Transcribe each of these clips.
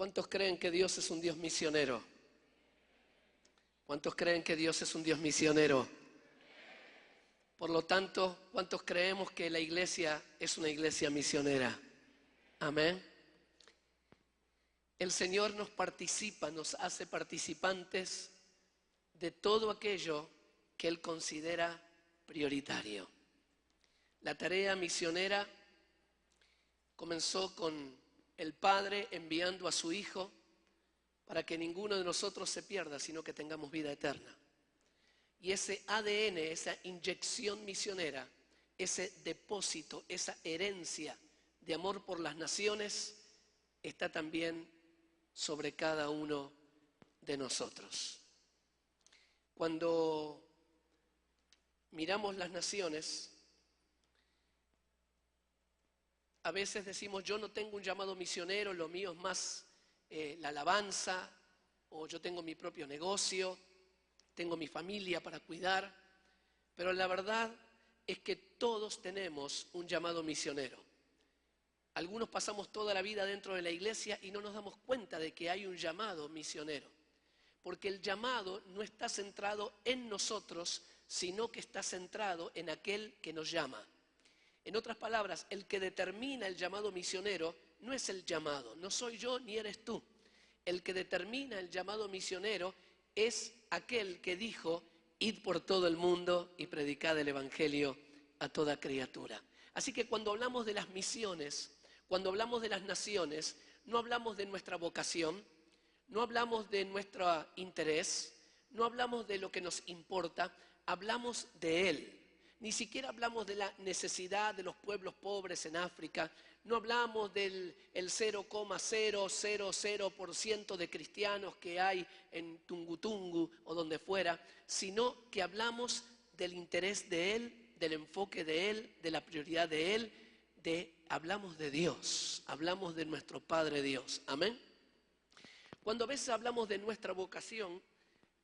¿Cuántos creen que Dios es un Dios misionero? ¿Cuántos creen que Dios es un Dios misionero? Por lo tanto, ¿cuántos creemos que la iglesia es una iglesia misionera? Amén. El Señor nos hace participantes de todo aquello que Él considera prioritario. La tarea misionera comenzó con el Padre enviando a su Hijo para que ninguno de nosotros se pierda, sino que tengamos vida eterna. Y ese ADN, esa inyección misionera, ese depósito, esa herencia de amor por las naciones, está también sobre cada uno de nosotros. Cuando miramos las naciones, a veces decimos, yo no tengo un llamado misionero, lo mío es más la alabanza, o yo tengo mi propio negocio, tengo mi familia para cuidar, pero la verdad es que todos tenemos un llamado misionero. Algunos pasamos toda la vida dentro de la iglesia y no nos damos cuenta de que hay un llamado misionero, porque el llamado no está centrado en nosotros, sino que está centrado en aquel que nos llama. En otras palabras, el que determina el llamado misionero no es el llamado, no soy yo ni eres tú. El que determina el llamado misionero es aquel que dijo, id por todo el mundo y predicad el evangelio a toda criatura. Así que cuando hablamos de las misiones, cuando hablamos de las naciones, no hablamos de nuestra vocación, no hablamos de nuestro interés, no hablamos de lo que nos importa, hablamos de Él. Ni siquiera hablamos de la necesidad de los pueblos pobres en África, no hablamos del 0,000% de cristianos que hay en Tungutungu o donde fuera, sino que hablamos del interés de Él, del enfoque de Él, de la prioridad de Él, hablamos de Dios, hablamos de nuestro Padre Dios. Amén. Cuando a veces hablamos de nuestra vocación,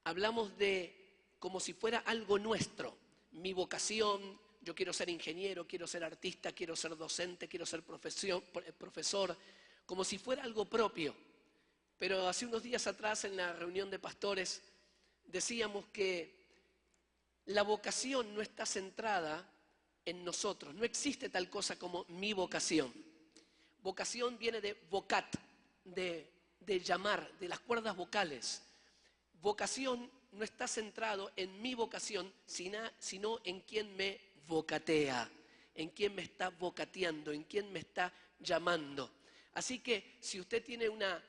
hablamos de como si fuera algo nuestro. Mi vocación, yo quiero ser ingeniero, quiero ser artista, quiero ser docente, quiero ser profesor, como si fuera algo propio. Pero hace unos días atrás en la reunión de pastores decíamos que la vocación no está centrada en nosotros, no existe tal cosa como mi vocación. Vocación viene de vocat, de llamar, de las cuerdas vocales. Vocación no está centrado en mi vocación, sino en quien me vocatea, en quien me está vocateando, en quien me está llamando. Así que si usted tiene una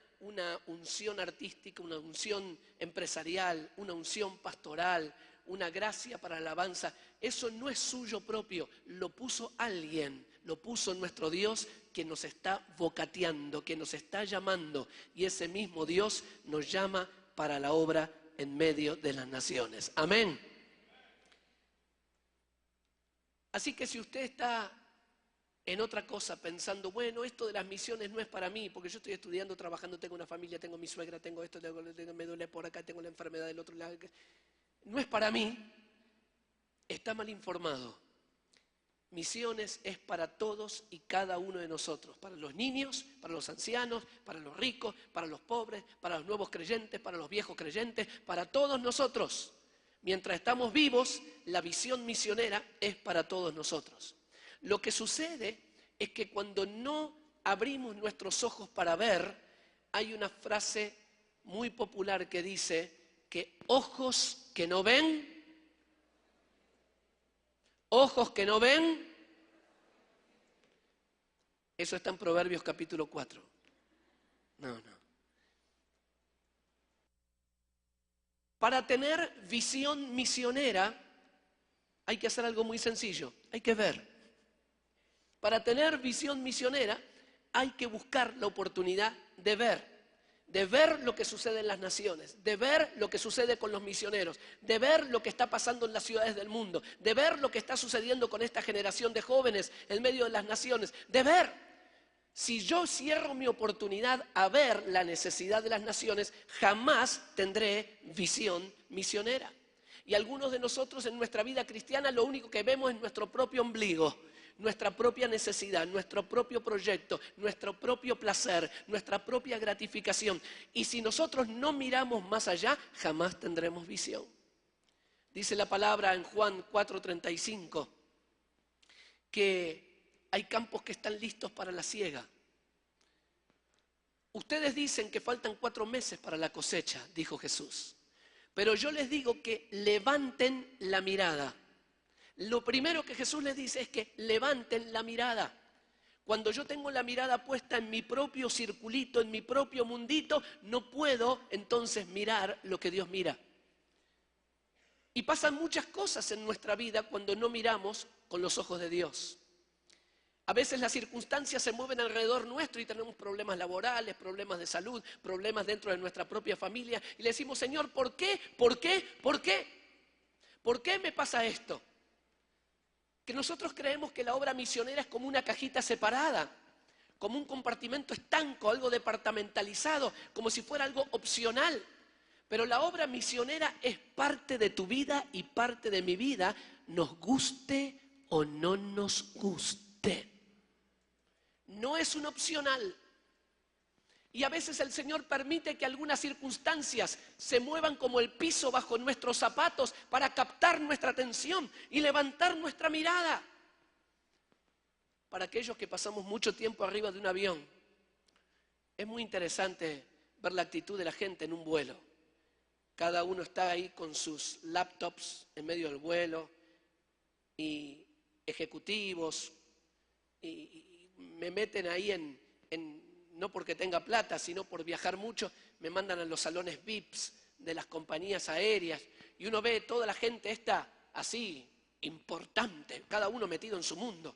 unción artística, una unción empresarial, una unción pastoral, una gracia para la alabanza, eso no es suyo propio, lo puso alguien, lo puso nuestro Dios que nos está vocateando, que nos está llamando, y ese mismo Dios nos llama para la obra en medio de las naciones. Amén. Así que si usted está en otra cosa pensando, bueno, esto de las misiones no es para mí, porque yo estoy estudiando, trabajando, tengo una familia, tengo mi suegra, tengo esto, me duele por acá, tengo la enfermedad del otro lado, no es para mí, está mal informado. Misiones es para todos y cada uno de nosotros, para los niños, para los ancianos, para los ricos, para los pobres, para los nuevos creyentes, para los viejos creyentes, para todos nosotros. Mientras estamos vivos, la visión misionera es para todos nosotros. Lo que sucede es que cuando no abrimos nuestros ojos para ver, hay una frase muy popular que dice que ojos que no ven, ojos que no ven, eso está en Proverbios capítulo 4. No. Para tener visión misionera hay que hacer algo muy sencillo, hay que ver. Para tener visión misionera hay que buscar la oportunidad de ver lo que sucede en las naciones, de ver lo que sucede con los misioneros, de ver lo que está pasando en las ciudades del mundo, de ver lo que está sucediendo con esta generación de jóvenes en medio de las naciones, de ver. Si yo cierro mi oportunidad a ver la necesidad de las naciones, jamás tendré visión misionera. Y algunos de nosotros en nuestra vida cristiana lo único que vemos es nuestro propio ombligo. nuestra propia necesidad, nuestro propio proyecto, nuestro propio placer, nuestra propia gratificación. Y si nosotros no miramos más allá, jamás tendremos visión. Dice la palabra en Juan 4:35 que hay campos que están listos para la siega. Ustedes dicen que faltan 4 meses para la cosecha, dijo Jesús. Pero yo les digo que levanten la mirada. Lo primero que Jesús les dice es que levanten la mirada. Cuando yo tengo la mirada puesta en mi propio circulito, en mi propio mundito, no puedo entonces mirar lo que Dios mira. Y pasan muchas cosas en nuestra vida cuando no miramos con los ojos de Dios. A veces las circunstancias se mueven alrededor nuestro y tenemos problemas laborales, problemas de salud, problemas dentro de nuestra propia familia. Y le decimos, Señor, ¿por qué? ¿Por qué? ¿Por qué? ¿Por qué me pasa esto? Que nosotros creemos que la obra misionera es como una cajita separada, como un compartimento estanco, algo departamentalizado, como si fuera algo opcional. Pero la obra misionera es parte de tu vida y parte de mi vida, nos guste o no nos guste. No es un opcional. Y a veces el Señor permite que algunas circunstancias se muevan como el piso bajo nuestros zapatos para captar nuestra atención y levantar nuestra mirada. Para aquellos que pasamos mucho tiempo arriba de un avión, es muy interesante ver la actitud de la gente en un vuelo. Cada uno está ahí con sus laptops en medio del vuelo y ejecutivos y me meten ahí no porque tenga plata, sino por viajar mucho, me mandan a los salones VIPs de las compañías aéreas y uno ve toda la gente esta así, importante, cada uno metido en su mundo,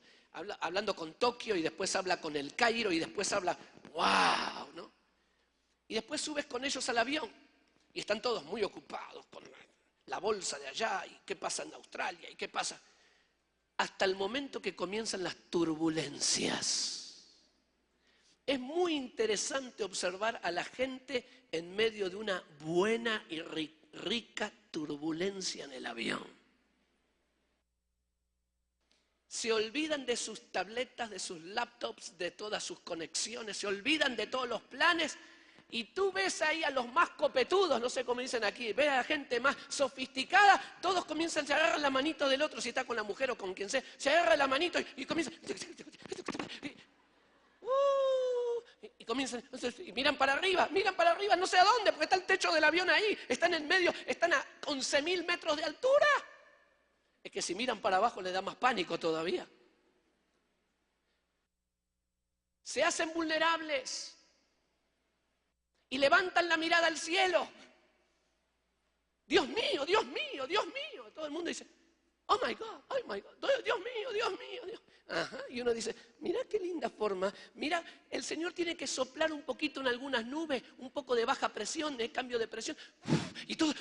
hablando con Tokio y después habla con el Cairo y después habla, ¡wow!, ¿no? Y después subes con ellos al avión y están todos muy ocupados con la bolsa de allá y qué pasa en Australia y qué pasa. Hasta el momento que comienzan las turbulencias. Es muy interesante observar a la gente en medio de una buena y rica turbulencia en el avión. Se olvidan de sus tabletas, de sus laptops, de todas sus conexiones, se olvidan de todos los planes. Y tú ves ahí a los más copetudos, no sé cómo dicen aquí, ves a la gente más sofisticada, todos comienzan, se agarran la manito del otro, si está con la mujer o con quien sea, se agarra la manito y comienzan... Y comienzan, y miran para arriba, no sé a dónde, porque está el techo del avión ahí, están en medio, están a 11.000 metros de altura. Es que si miran para abajo les da más pánico todavía. Se hacen vulnerables y levantan la mirada al cielo. Dios mío, Dios mío, Dios mío. Todo el mundo dice, oh my God, Dios mío, Dios mío, Dios. Ajá. Y uno dice, mira qué linda forma, mira, el Señor tiene que soplar un poquito en algunas nubes, un poco de baja presión, de cambio de presión, y todo,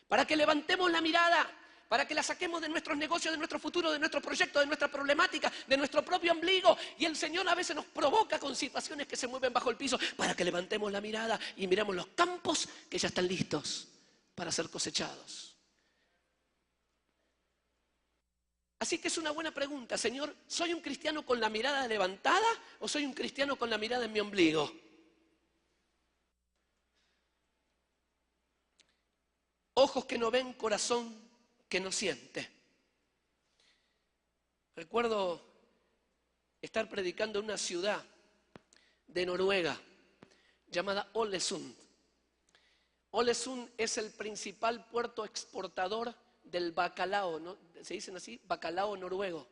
para que levantemos la mirada, para que la saquemos de nuestros negocios, de nuestro futuro, de nuestro proyecto, de nuestra problemática, de nuestro propio ombligo. Y el Señor a veces nos provoca con situaciones que se mueven bajo el piso, para que levantemos la mirada y miramos los campos que ya están listos para ser cosechados. Así que es una buena pregunta, Señor, ¿soy un cristiano con la mirada levantada o soy un cristiano con la mirada en mi ombligo? Ojos que no ven, corazón que no siente. Recuerdo estar predicando en una ciudad de Noruega llamada Ålesund. Ålesund es el principal puerto exportador del bacalao, ¿no? Se dicen así, bacalao noruego.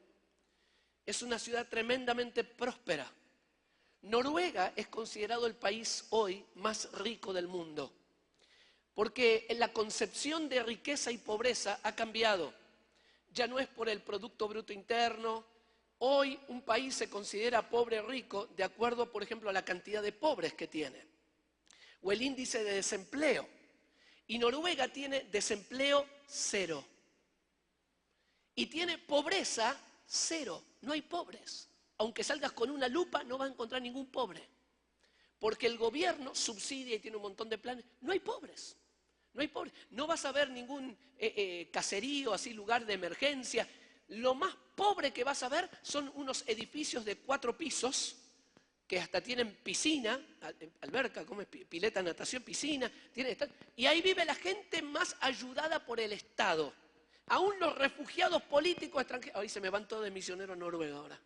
Es una ciudad tremendamente próspera. Noruega es considerado el país hoy más rico del mundo, porque la concepción de riqueza y pobreza ha cambiado. Ya no es por el Producto Bruto Interno. Hoy un país se considera pobre o rico de acuerdo, por ejemplo, a la cantidad de pobres que tiene o el índice de desempleo. Y Noruega tiene desempleo 0 y tiene pobreza 0. No hay pobres. Aunque salgas con una lupa no vas a encontrar ningún pobre, porque el gobierno subsidia y tiene un montón de planes. No hay pobres. No hay pobres. No vas a ver ningún caserío, así lugar de emergencia. lo más pobre que vas a ver son unos edificios de 4 pisos que hasta tienen piscina, alberca, ¿cómo es? Pileta, natación, piscina, y ahí vive la gente más ayudada por el Estado. Aún los refugiados políticos extranjeros. Ahí se me van todos de misioneros noruegos ahora.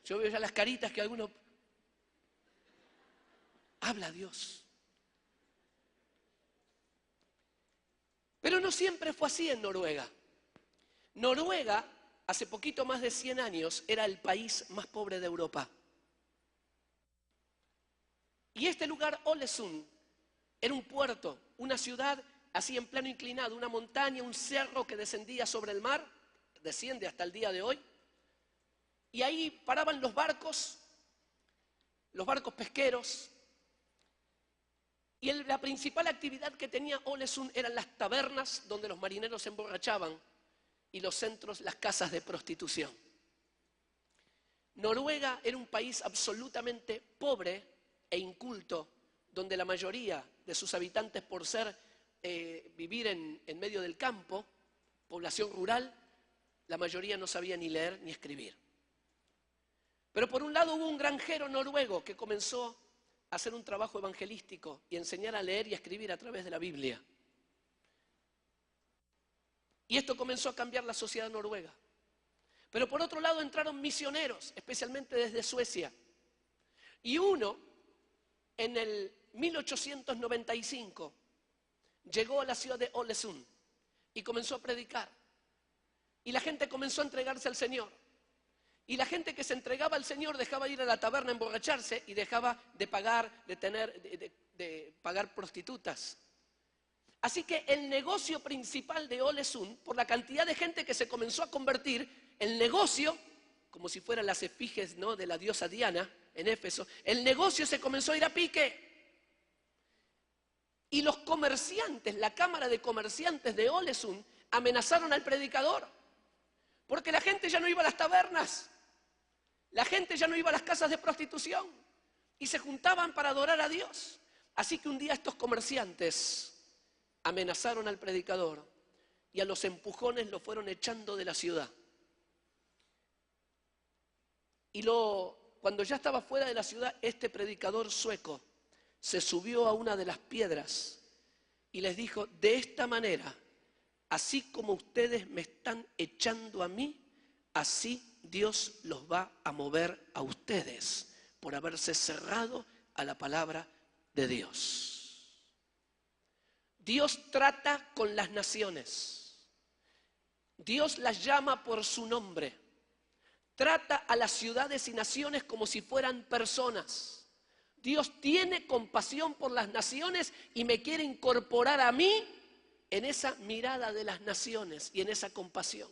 Yo veo ya las caritas que algunos... Habla Dios. Pero no siempre fue así en Noruega. Noruega, hace poquito más de 100 años, era el país más pobre de Europa. Y este lugar, Ålesund, era un puerto, una ciudad así en plano inclinado, una montaña, un cerro que descendía sobre el mar, desciende hasta el día de hoy. Y ahí paraban los barcos pesqueros. Y la principal actividad que tenía Ålesund eran las tabernas donde los marineros se emborrachaban y los centros, las casas de prostitución. Noruega era un país absolutamente pobre e inculto, donde la mayoría de sus habitantes, por vivir en medio del campo, población rural, la mayoría no sabía ni leer ni escribir. Pero por un lado hubo un granjero noruego que comenzó a hacer un trabajo evangelístico y enseñar a leer y a escribir a través de la Biblia. Y esto comenzó a cambiar la sociedad noruega. Pero por otro lado entraron misioneros, especialmente desde Suecia. Y uno, en el 1895, llegó a la ciudad de Ålesund y comenzó a predicar. Y la gente comenzó a entregarse al Señor. Y la gente que se entregaba al Señor dejaba de ir a la taberna a emborracharse y dejaba de pagar, de pagar prostitutas. Así que el negocio principal de Ålesund, por la cantidad de gente que se comenzó a convertir, el negocio, como si fueran las efigies, ¿no?, de la diosa Diana en Éfeso, el negocio se comenzó a ir a pique. Y los comerciantes, la cámara de comerciantes de Ålesund, amenazaron al predicador, porque la gente ya no iba a las tabernas, la gente ya no iba a las casas de prostitución y se juntaban para adorar a Dios. Así que un día estos comerciantes amenazaron al predicador y a los empujones lo fueron echando de la ciudad. Y cuando ya estaba fuera de la ciudad, este predicador sueco se subió a una de las piedras y les dijo: de esta manera, así como ustedes me están echando a mí, así Dios los va a mover a ustedes por haberse cerrado a la palabra de Dios. Dios trata con las naciones. Dios las llama por su nombre. Trata a las ciudades y naciones como si fueran personas. Dios tiene compasión por las naciones y me quiere incorporar a mí en esa mirada de las naciones y en esa compasión.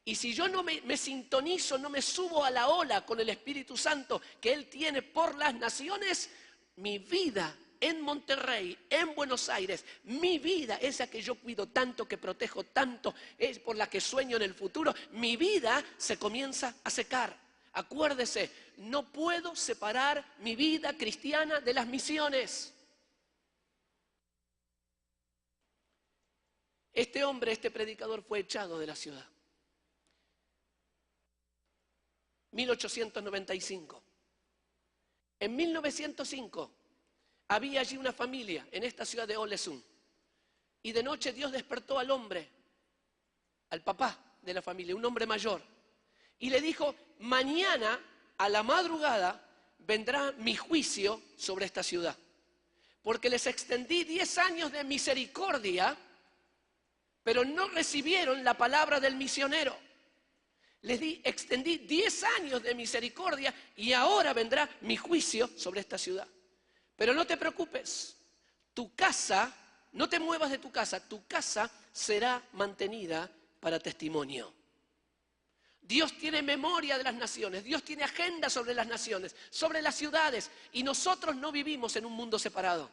Y si yo no me sintonizo, no me subo a la ola con el Espíritu Santo que Él tiene por las naciones, mi vida en Monterrey, en Buenos Aires, mi vida, esa que yo cuido tanto, que protejo tanto, es por la que sueño en el futuro, mi vida se comienza a secar. Acuérdese, no puedo separar mi vida cristiana de las misiones. Este hombre, este predicador, fue echado de la ciudad. 1895. En 1905 había allí una familia en esta ciudad de Ålesund. Y de noche Dios despertó al hombre, al papá de la familia, un hombre mayor. Y le dijo: mañana a la madrugada vendrá mi juicio sobre esta ciudad. Porque les extendí 10 años de misericordia, pero no recibieron la palabra del misionero. Extendí 10 años de misericordia y ahora vendrá mi juicio sobre esta ciudad. Pero no te preocupes, tu casa, no te muevas de tu casa será mantenida para testimonio. Dios tiene memoria de las naciones, Dios tiene agenda sobre las naciones, sobre las ciudades, y nosotros no vivimos en un mundo separado.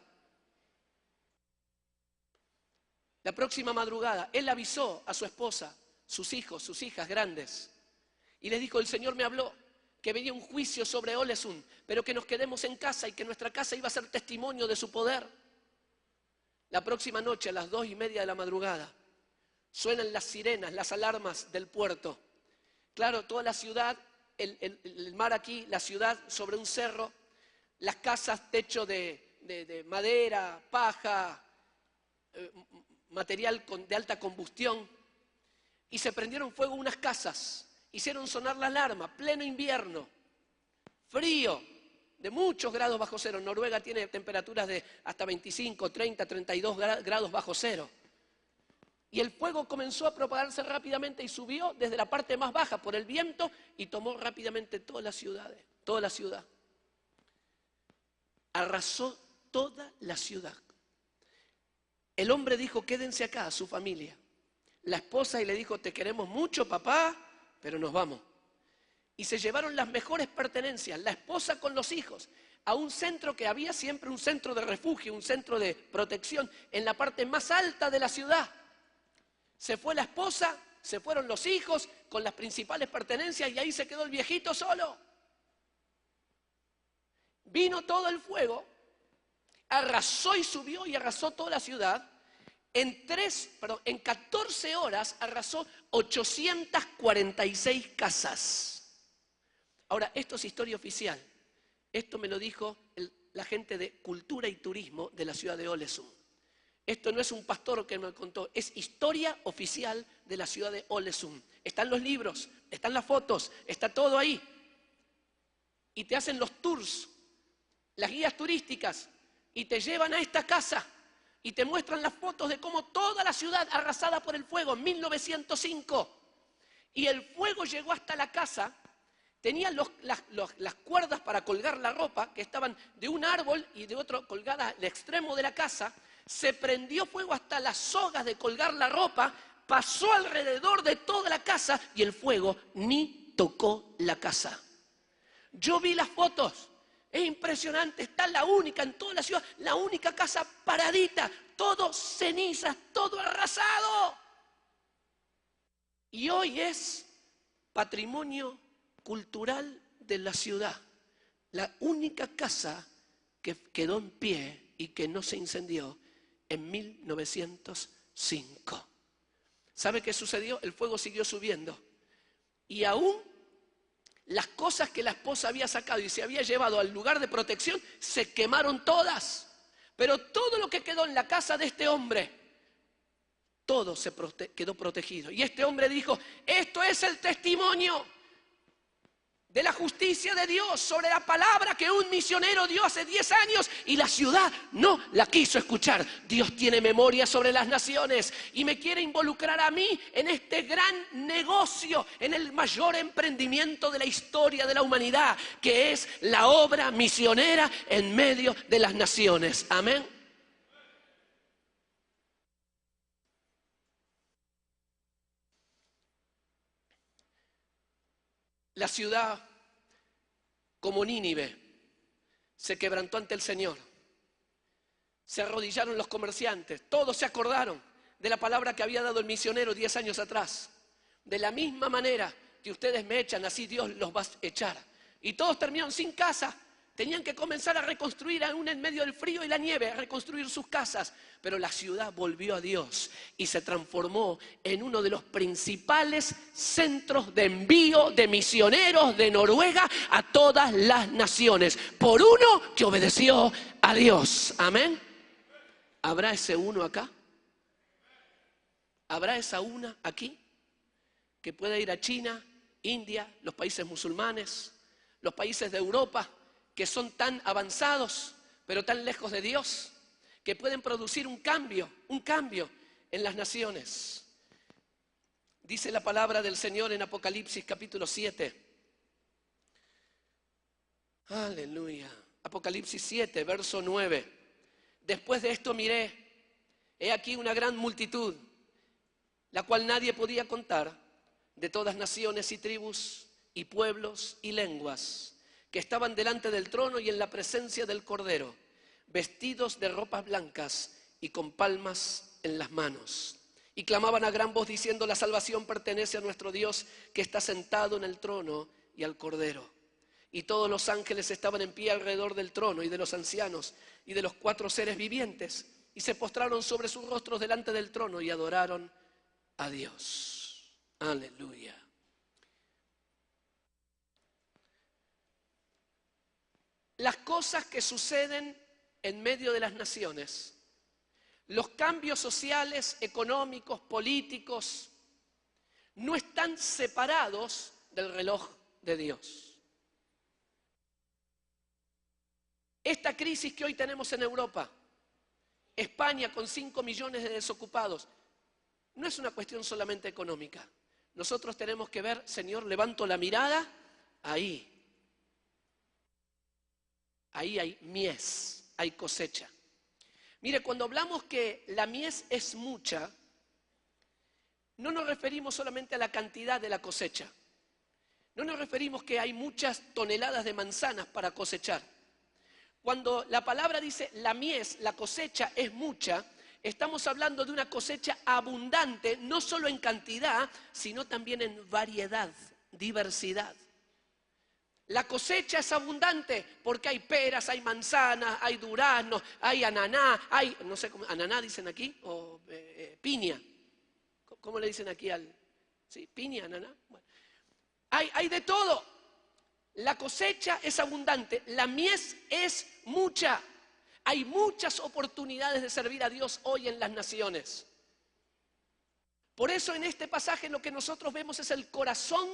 La próxima madrugada, él avisó a su esposa, sus hijos, sus hijas grandes, y les dijo: el Señor me habló que venía un juicio sobre Ålesund, pero que nos quedemos en casa y que nuestra casa iba a ser testimonio de su poder. La próxima noche, a las 2:30 de la madrugada, Suenan las sirenas, las alarmas del puerto. Claro, toda la ciudad, el mar aquí, la ciudad sobre un cerro, las casas, techo de madera, paja, material de alta combustión. Y se prendieron fuego unas casas, hicieron sonar la alarma, pleno invierno, frío, de muchos grados bajo cero. Noruega tiene temperaturas de hasta 25, 30, 32 grados bajo cero. Y el fuego comenzó a propagarse rápidamente y subió desde la parte más baja por el viento y tomó rápidamente toda la ciudad. Arrasó toda la ciudad. El hombre dijo, quédense acá, su familia. La esposa y le dijo, te queremos mucho, papá, pero nos vamos. Y se llevaron las mejores pertenencias, la esposa con los hijos, a un centro que había siempre un centro de refugio, un centro de protección en la parte más alta de la ciudad. Se fue la esposa, se fueron los hijos con las principales pertenencias y ahí se quedó el viejito solo. Vino todo el fuego, arrasó y subió y arrasó toda la ciudad. En 14 horas arrasó 846 casas. Ahora, esto es historia oficial. Esto me lo dijo la gente de Cultura y Turismo de la ciudad de Ålesund. Esto no es un pastor que me contó, es historia oficial de la ciudad de Ålesund. Están los libros, están las fotos, está todo ahí. Y te hacen los tours, las guías turísticas, y te llevan a esta casa y te muestran las fotos de cómo toda la ciudad arrasada por el fuego en 1905. Y el fuego llegó hasta la casa. Tenían las cuerdas para colgar la ropa que estaban de un árbol y de otro colgadas al extremo de la casa. Se prendió fuego hasta las sogas de colgar la ropa, pasó alrededor de toda la casa y el fuego ni tocó la casa. Yo vi las fotos, es impresionante, está la única en toda la ciudad, la única casa paradita, todo cenizas, todo arrasado. Y hoy es patrimonio cultural de la ciudad, la única casa que quedó en pie y que no se incendió en 1905. ¿Sabe qué sucedió? El fuego siguió subiendo y aún las cosas que la esposa había sacado y se había llevado al lugar de protección se quemaron todas, pero todo lo que quedó en la casa de este hombre, todo quedó protegido. Y este hombre dijo, esto es el testimonio de la justicia de Dios sobre la palabra que un misionero dio hace 10 años y la ciudad no la quiso escuchar. Dios tiene memoria sobre las naciones y me quiere involucrar a mí en este gran negocio, en el mayor emprendimiento de la historia de la humanidad, que es la obra misionera en medio de las naciones. Amén. La ciudad, como Nínive, se quebrantó ante el Señor. Se arrodillaron los comerciantes, todos se acordaron de la palabra que había dado el misionero 10 años atrás. De la misma manera que ustedes me echan, así Dios los va a echar. Y todos terminaron sin casa. Tenían que comenzar a reconstruir aún en medio del frío y la nieve, a reconstruir sus casas. Pero la ciudad volvió a Dios y se transformó en uno de los principales centros de envío de misioneros de Noruega a todas las naciones. Por uno que obedeció a Dios. Amén. ¿Habrá ese uno acá? ¿Habrá esa una aquí? Que pueda ir a China, India, los países musulmanes, los países de Europa, que son tan avanzados, pero tan lejos de Dios, que pueden producir un cambio en las naciones. Dice la palabra del Señor en Apocalipsis capítulo 7. Aleluya. Apocalipsis 7, verso 9. Después de esto miré, he aquí una gran multitud, la cual nadie podía contar, de todas naciones y tribus y pueblos y lenguas, que estaban delante del trono y en la presencia del Cordero, vestidos de ropas blancas y con palmas en las manos. Y clamaban a gran voz diciendo, la salvación pertenece a nuestro Dios que está sentado en el trono y al Cordero. Y todos los ángeles estaban en pie alrededor del trono y de los ancianos y de los 4 seres vivientes, y se postraron sobre sus rostros delante del trono y adoraron a Dios. Aleluya. Las cosas que suceden en medio de las naciones, los cambios sociales, económicos, políticos, no están separados del reloj de Dios. Esta crisis que hoy tenemos en Europa, España con 5 millones de desocupados, no es una cuestión solamente económica. Nosotros tenemos que ver, Señor, levanto la mirada, ahí hay mies, hay cosecha. Mire, cuando hablamos que la mies es mucha, no nos referimos solamente a la cantidad de la cosecha. No nos referimos que hay muchas toneladas de manzanas para cosechar. Cuando la palabra dice la mies, la cosecha es mucha, estamos hablando de una cosecha abundante, no solo en cantidad, sino también en variedad, diversidad. La cosecha es abundante porque hay peras, hay manzanas, hay duraznos, hay ananá, hay, no sé cómo, ananá dicen aquí, o piña. ¿Cómo le dicen aquí al? ¿Sí? ¿Piña, ananá? Bueno. Hay de todo. La cosecha es abundante, la mies es mucha. Hay muchas oportunidades de servir a Dios hoy en las naciones. Por eso en este pasaje lo que nosotros vemos es el corazón,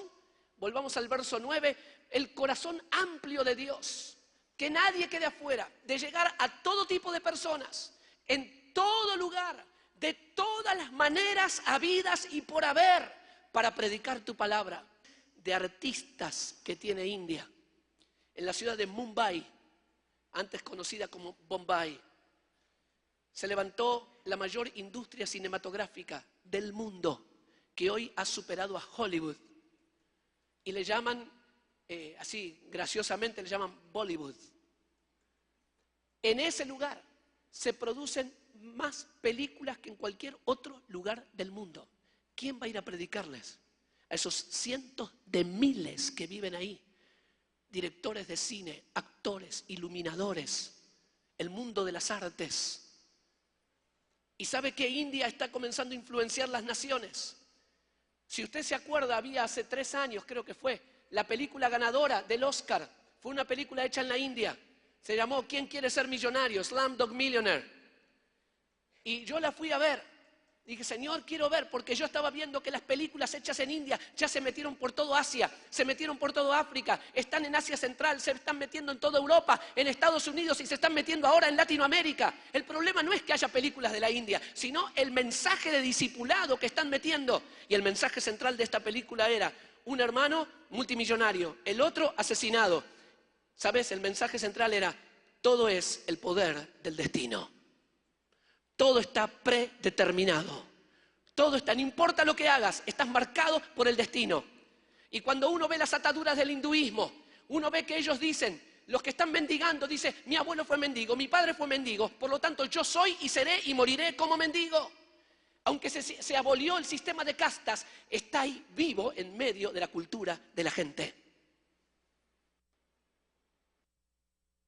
volvamos al verso 9, el corazón amplio de Dios. Que nadie quede afuera, de llegar a todo tipo de personas, en todo lugar, de todas las maneras habidas y por haber, para predicar tu palabra. De artistas que tiene India, en la ciudad de Mumbai, antes conocida como Bombay, se levantó la mayor industria cinematográfica del mundo, que hoy ha superado a Hollywood, y le llaman, así graciosamente le llaman Bollywood. En ese lugar se producen más películas que en cualquier otro lugar del mundo. ¿Quién va a ir a predicarles? A esos cientos de miles que viven ahí, directores de cine, actores, iluminadores, el mundo de las artes. Y sabe que India está comenzando a influenciar las naciones. Si usted se acuerda, había hace 3 años, creo que fue, la película ganadora del Oscar, fue una película hecha en la India, se llamó ¿Quién quiere ser millonario? Slumdog Millionaire. Y yo la fui a ver. Dije, Señor, quiero ver, porque yo estaba viendo que las películas hechas en India ya se metieron por todo Asia, se metieron por todo África, están en Asia Central, se están metiendo en toda Europa, en Estados Unidos y se están metiendo ahora en Latinoamérica. El problema no es que haya películas de la India, sino el mensaje de discipulado que están metiendo. Y el mensaje central de esta película era, un hermano multimillonario, el otro asesinado. ¿Sabes? El mensaje central era, todo es el poder del destino. Todo está predeterminado. Todo está, no importa lo que hagas, estás marcado por el destino. Y cuando uno ve las ataduras del hinduismo, uno ve que ellos dicen, los que están mendigando, dicen, mi abuelo fue mendigo, mi padre fue mendigo, por lo tanto yo soy y seré y moriré como mendigo. Aunque se abolió el sistema de castas, está ahí vivo en medio de la cultura de la gente.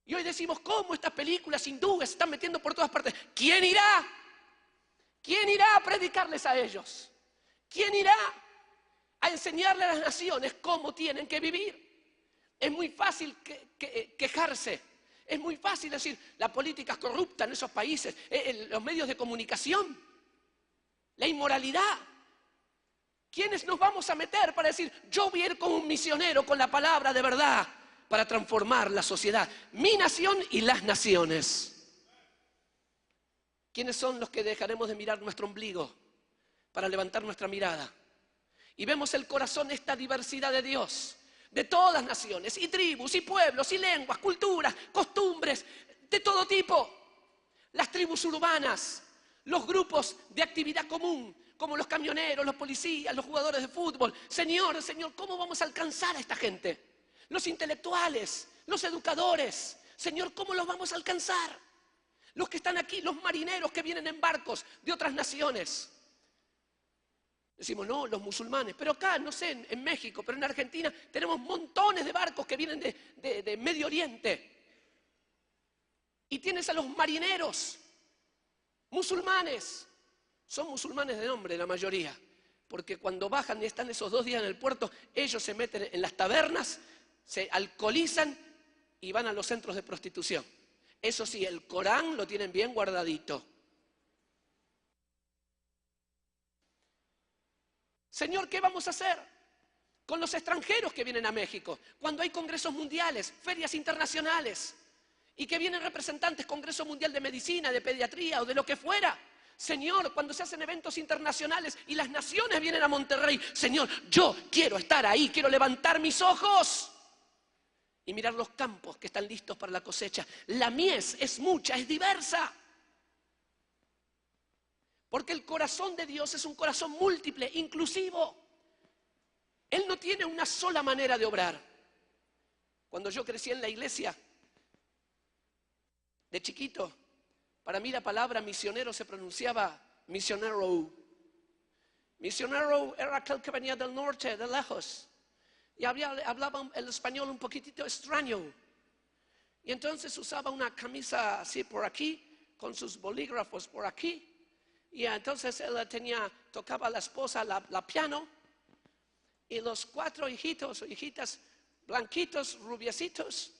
Y hoy decimos, ¿cómo estas películas hindúes se están metiendo por todas partes? ¿Quién irá? ¿Quién irá a predicarles a ellos? ¿Quién irá a enseñarle a las naciones cómo tienen que vivir? Es muy fácil quejarse. Es muy fácil decir, la política es corrupta en esos países, los medios de comunicación, la inmoralidad. ¿Quiénes nos vamos a meter para decir, yo voy a ir como un misionero con la palabra de verdad? Para transformar la sociedad, mi nación y las naciones. ¿Quiénes son los que dejaremos de mirar nuestro ombligo para levantar nuestra mirada? Y vemos el corazón, esta diversidad de Dios, de todas naciones, y tribus, y pueblos, y lenguas, culturas, costumbres, de todo tipo. Las tribus urbanas, los grupos de actividad común, como los camioneros, los policías, los jugadores de fútbol. Señor, ¿cómo vamos a alcanzar a esta gente? Los intelectuales, los educadores. Señor, ¿cómo los vamos a alcanzar? Los que están aquí, los marineros que vienen en barcos de otras naciones. Decimos, no, los musulmanes. Pero acá, no sé, en México, pero en Argentina, tenemos montones de barcos que vienen de Medio Oriente. Y tienes a los marineros musulmanes. Son musulmanes de nombre la mayoría. porque cuando bajan y están esos 2 días en el puerto, ellos se meten en las tabernas, se alcoholizan y van a los centros de prostitución. Eso sí, el Corán lo tienen bien guardadito. Señor, ¿qué vamos a hacer con los extranjeros que vienen a México? Cuando hay congresos mundiales, ferias internacionales, y que vienen representantes, Congreso Mundial de Medicina, de Pediatría o de lo que fuera. Señor, cuando se hacen eventos internacionales y las naciones vienen a Monterrey, Señor, yo quiero estar ahí, quiero levantar mis ojos y mirar los campos que están listos para la cosecha. La mies es mucha, es diversa. Porque el corazón de Dios es un corazón múltiple, inclusivo. Él no tiene una sola manera de obrar. Cuando yo crecí en la iglesia, de chiquito, para mí la palabra misionero se pronunciaba misionero. Misionero era aquel que venía del norte, de lejos. Y hablaba el español un poquitito extraño. Y entonces usaba una camisa así por aquí, con sus bolígrafos por aquí. Y entonces él tocaba a la esposa la piano. Y los 4 hijitos o hijitas blanquitos, rubiecitos,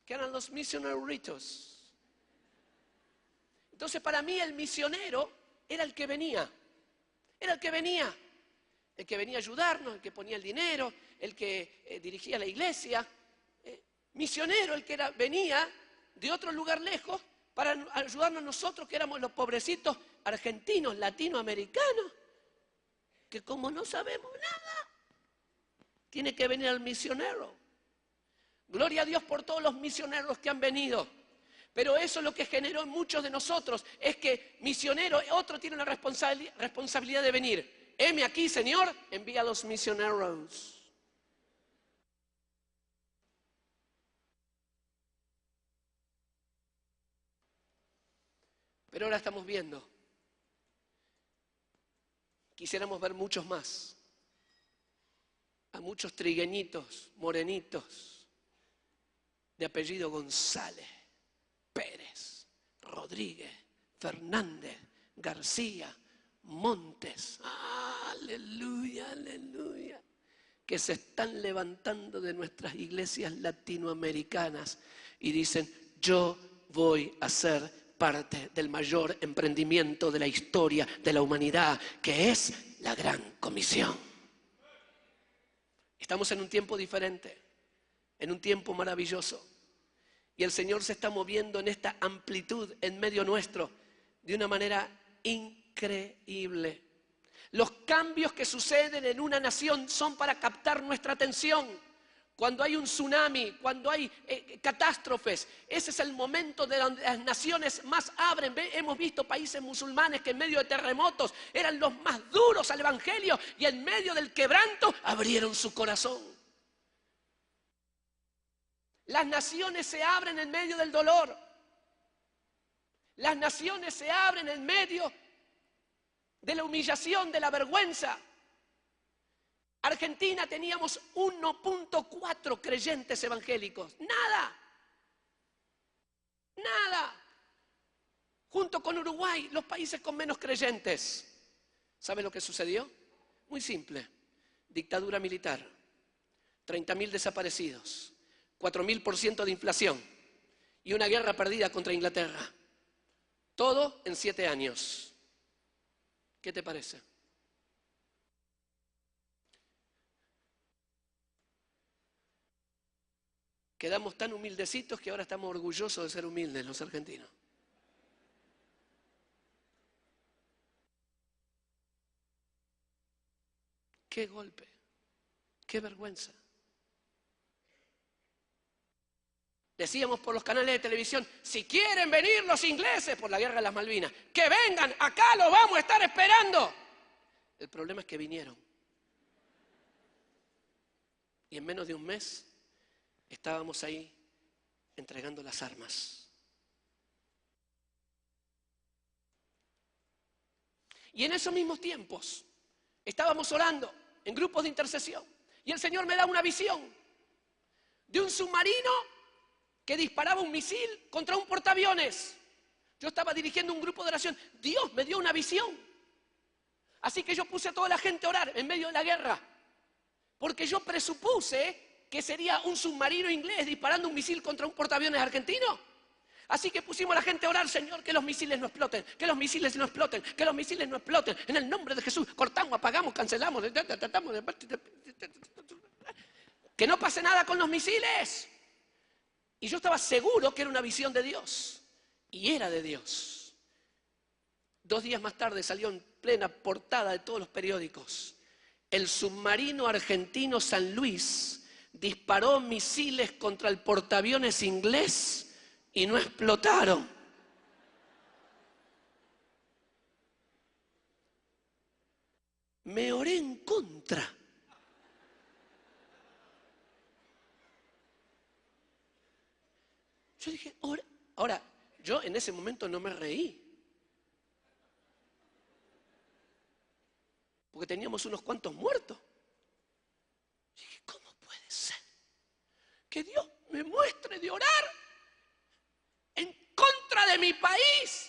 que eran los misioneritos. Entonces para mí el misionero era el que venía. Era el que venía. El que venía a ayudarnos, el que ponía el dinero, el que dirigía la iglesia. Misionero, el que venía de otro lugar lejos para ayudarnos nosotros, que éramos los pobrecitos argentinos, latinoamericanos, que como no sabemos nada, tiene que venir el misionero. Gloria a Dios por todos los misioneros que han venido. Pero eso es lo que generó en muchos de nosotros, es que misionero, otro tiene la responsabilidad de venir. Heme aquí, Señor, envía a los misioneros. Pero ahora estamos viendo, quisiéramos ver muchos más, a muchos trigueñitos, morenitos, de apellido González, Pérez, Rodríguez, Fernández, García, Montes, aleluya, aleluya, que se están levantando de nuestras iglesias latinoamericanas y dicen, yo voy a ser parte del mayor emprendimiento de la historia de la humanidad, que es la Gran Comisión. Estamos en un tiempo diferente, en un tiempo maravilloso. Y el Señor se está moviendo en esta amplitud en medio nuestro de una manera increíble. Los cambios que suceden en una nación son para captar nuestra atención. Cuando hay un tsunami, cuando hay catástrofes, ese es el momento de donde las naciones más abren. Hemos visto países musulmanes que en medio de terremotos eran los más duros al evangelio y en medio del quebranto abrieron su corazón. Las naciones se abren en medio del dolor. Las naciones se abren en medio de la humillación, de la vergüenza. Argentina teníamos 1.4 creyentes evangélicos. Nada. Nada. Junto con Uruguay, los países con menos creyentes. ¿Sabe lo que sucedió? Muy simple. Dictadura militar. 30.000 desaparecidos. 4.000% de inflación. Y una guerra perdida contra Inglaterra. Todo en 7 años. ¿Qué te parece? Quedamos tan humildecitos que ahora estamos orgullosos de ser humildes los argentinos. Qué golpe, qué vergüenza. Decíamos por los canales de televisión, si quieren venir los ingleses por la guerra de las Malvinas, que vengan, acá los vamos a estar esperando. El problema es que vinieron. Y en menos de un mes estábamos ahí entregando las armas. Y en esos mismos tiempos estábamos orando en grupos de intercesión. Y el Señor me da una visión de un submarino que disparaba un misil contra un portaaviones. Yo estaba dirigiendo un grupo de oración. Dios me dio una visión. Así que yo puse a toda la gente a orar en medio de la guerra, porque yo presupuse que sería un submarino inglés disparando un misil contra un portaaviones argentino. Así que pusimos a la gente a orar, Señor, que los misiles no exploten, que los misiles no exploten, que los misiles no exploten. En el nombre de Jesús, cortamos, apagamos, cancelamos, que no pase nada con los misiles. Y yo estaba seguro que era una visión de Dios. Y era de Dios. 2 días más tarde salió en plena portada de todos los periódicos: el submarino argentino San Luis disparó misiles contra el portaaviones inglés y no explotaron. Me oré en contra. Yo dije, ahora, yo en ese momento no me reí. Porque teníamos unos cuantos muertos. Dije, ¿cómo puede ser que Dios me muestre de orar en contra de mi país?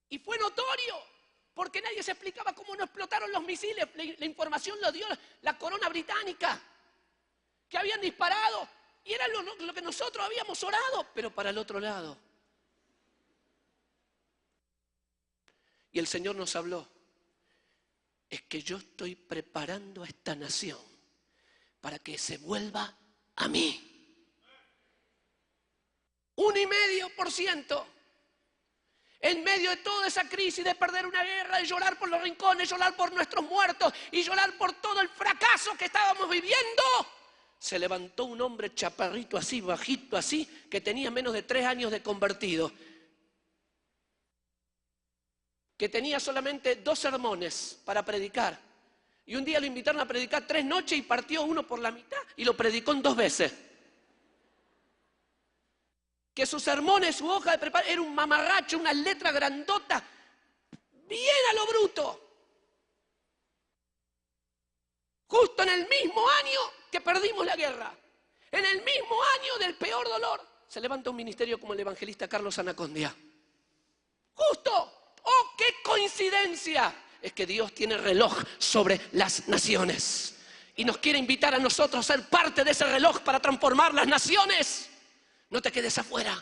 Y fue notorio, porque nadie se explicaba cómo no explotaron los misiles. La información lo dio la corona británica, que habían disparado, y era lo que nosotros habíamos orado, pero para el otro lado. Y el Señor nos habló: es que yo estoy preparando a esta nación para que se vuelva a mí. 1,5%. En medio de toda esa crisis de perder una guerra, de llorar por los rincones, llorar por nuestros muertos y llorar por todo el fracaso que estábamos viviendo, se levantó un hombre chaparrito así, bajito así, que tenía menos de 3 años de convertido, que tenía solamente 2 sermones para predicar. Y un día lo invitaron a predicar 3 noches y partió uno por la mitad y lo predicó en 2 veces. Que sus sermones, su hoja de preparación, era un mamarracho, una letra grandota, bien a lo bruto. Justo en el mismo año que perdimos la guerra, en el mismo año del peor dolor, se levanta un ministerio como el evangelista Carlos Anacondia. Justo. ¡Oh, qué coincidencia! Es que Dios tiene reloj sobre las naciones y nos quiere invitar a nosotros a ser parte de ese reloj para transformar las naciones. No te quedes afuera.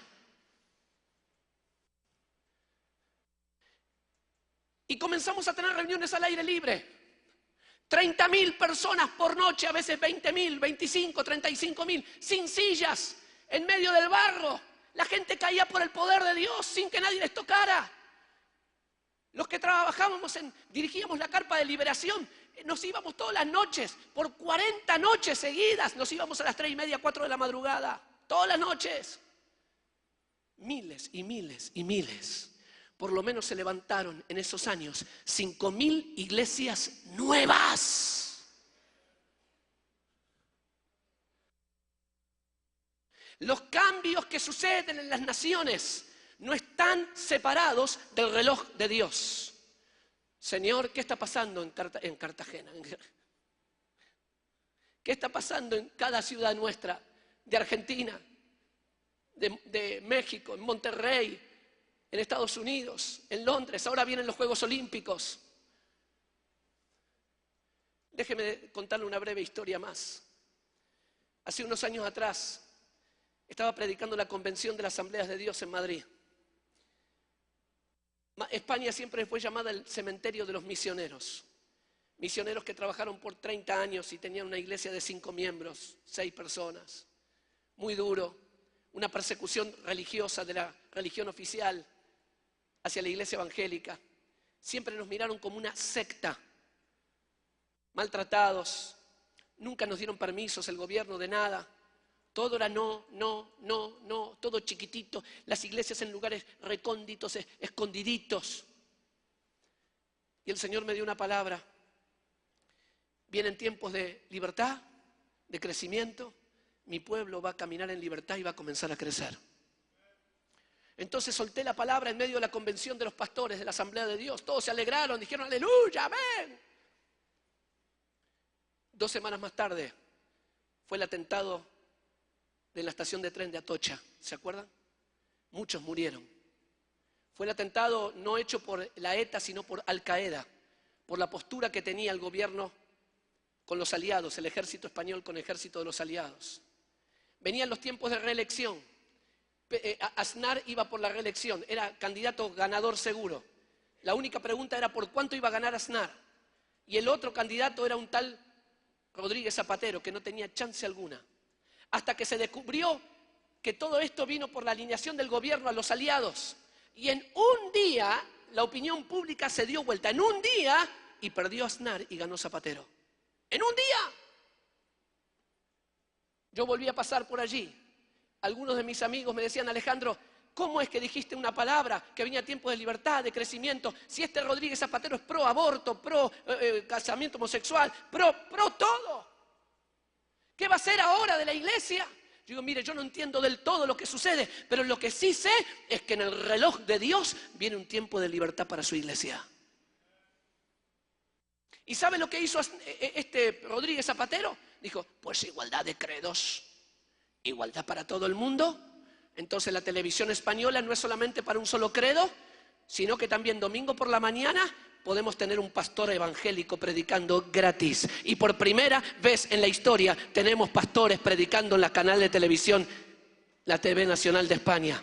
Y comenzamos a tener reuniones al aire libre. 30.000 personas por noche, a veces 20.000, 25, 35.000, sin sillas, en medio del barro. La gente caía por el poder de Dios sin que nadie les tocara. Los que trabajábamos dirigíamos la carpa de liberación, nos íbamos todas las noches, por 40 noches seguidas, nos íbamos a las 3:30, 4 de la madrugada, todas las noches. Miles y miles y miles. Por lo menos se levantaron en esos años 5.000 iglesias nuevas. Los cambios que suceden en las naciones no están separados del reloj de Dios. Señor, ¿qué está pasando en Cartagena? ¿Qué está pasando en cada ciudad nuestra? De Argentina, de México, en Monterrey, en Estados Unidos, en Londres. Ahora vienen los Juegos Olímpicos. Déjeme contarle una breve historia más. Hace unos años atrás estaba predicando la convención de las Asambleas de Dios en Madrid. España siempre fue llamada el cementerio de los misioneros. Misioneros que trabajaron por 30 años y tenían una iglesia de 5 miembros, 6 personas. Muy duro, una persecución religiosa de la religión oficial hacia la iglesia evangélica. Siempre nos miraron como una secta, maltratados, nunca nos dieron permisos el gobierno de nada. Todo era no, todo chiquitito, las iglesias en lugares recónditos, escondiditos. Y el Señor me dio una palabra. Vienen tiempos de libertad, de crecimiento. Mi pueblo va a caminar en libertad y va a comenzar a crecer. Entonces solté la palabra en medio de la convención de los pastores de la Asamblea de Dios. Todos se alegraron, dijeron aleluya, amén. 2 semanas más tarde fue el atentado de la estación de tren de Atocha. ¿Se acuerdan? Muchos murieron. Fue el atentado no hecho por la ETA, sino por Al Qaeda, por la postura que tenía el gobierno con los aliados, el ejército español con el ejército de los aliados. Venían los tiempos de reelección. Aznar iba por la reelección, era candidato ganador seguro. La única pregunta era por cuánto iba a ganar Aznar. Y el otro candidato era un tal Rodríguez Zapatero, que no tenía chance alguna. Hasta que se descubrió que todo esto vino por la alineación del gobierno a los aliados. Y en un día la opinión pública se dio vuelta, en un día, y perdió Aznar y ganó Zapatero. ¡En un día! Yo volví a pasar por allí. Algunos de mis amigos me decían: Alejandro, ¿cómo es que dijiste una palabra que venía tiempo de libertad, de crecimiento? Si este Rodríguez Zapatero es pro aborto, pro casamiento homosexual, pro todo. ¿Qué va a hacer ahora de la iglesia? Yo digo: mire, yo no entiendo del todo lo que sucede, pero lo que sí sé es que en el reloj de Dios viene un tiempo de libertad para su iglesia. ¿Y sabe lo que hizo este Rodríguez Zapatero? Dijo: pues igualdad de credos, igualdad para todo el mundo. Entonces la televisión española no es solamente para un solo credo, sino que también domingo por la mañana podemos tener un pastor evangélico predicando gratis. Y por primera vez en la historia tenemos pastores predicando en la canal de televisión, la TV Nacional de España.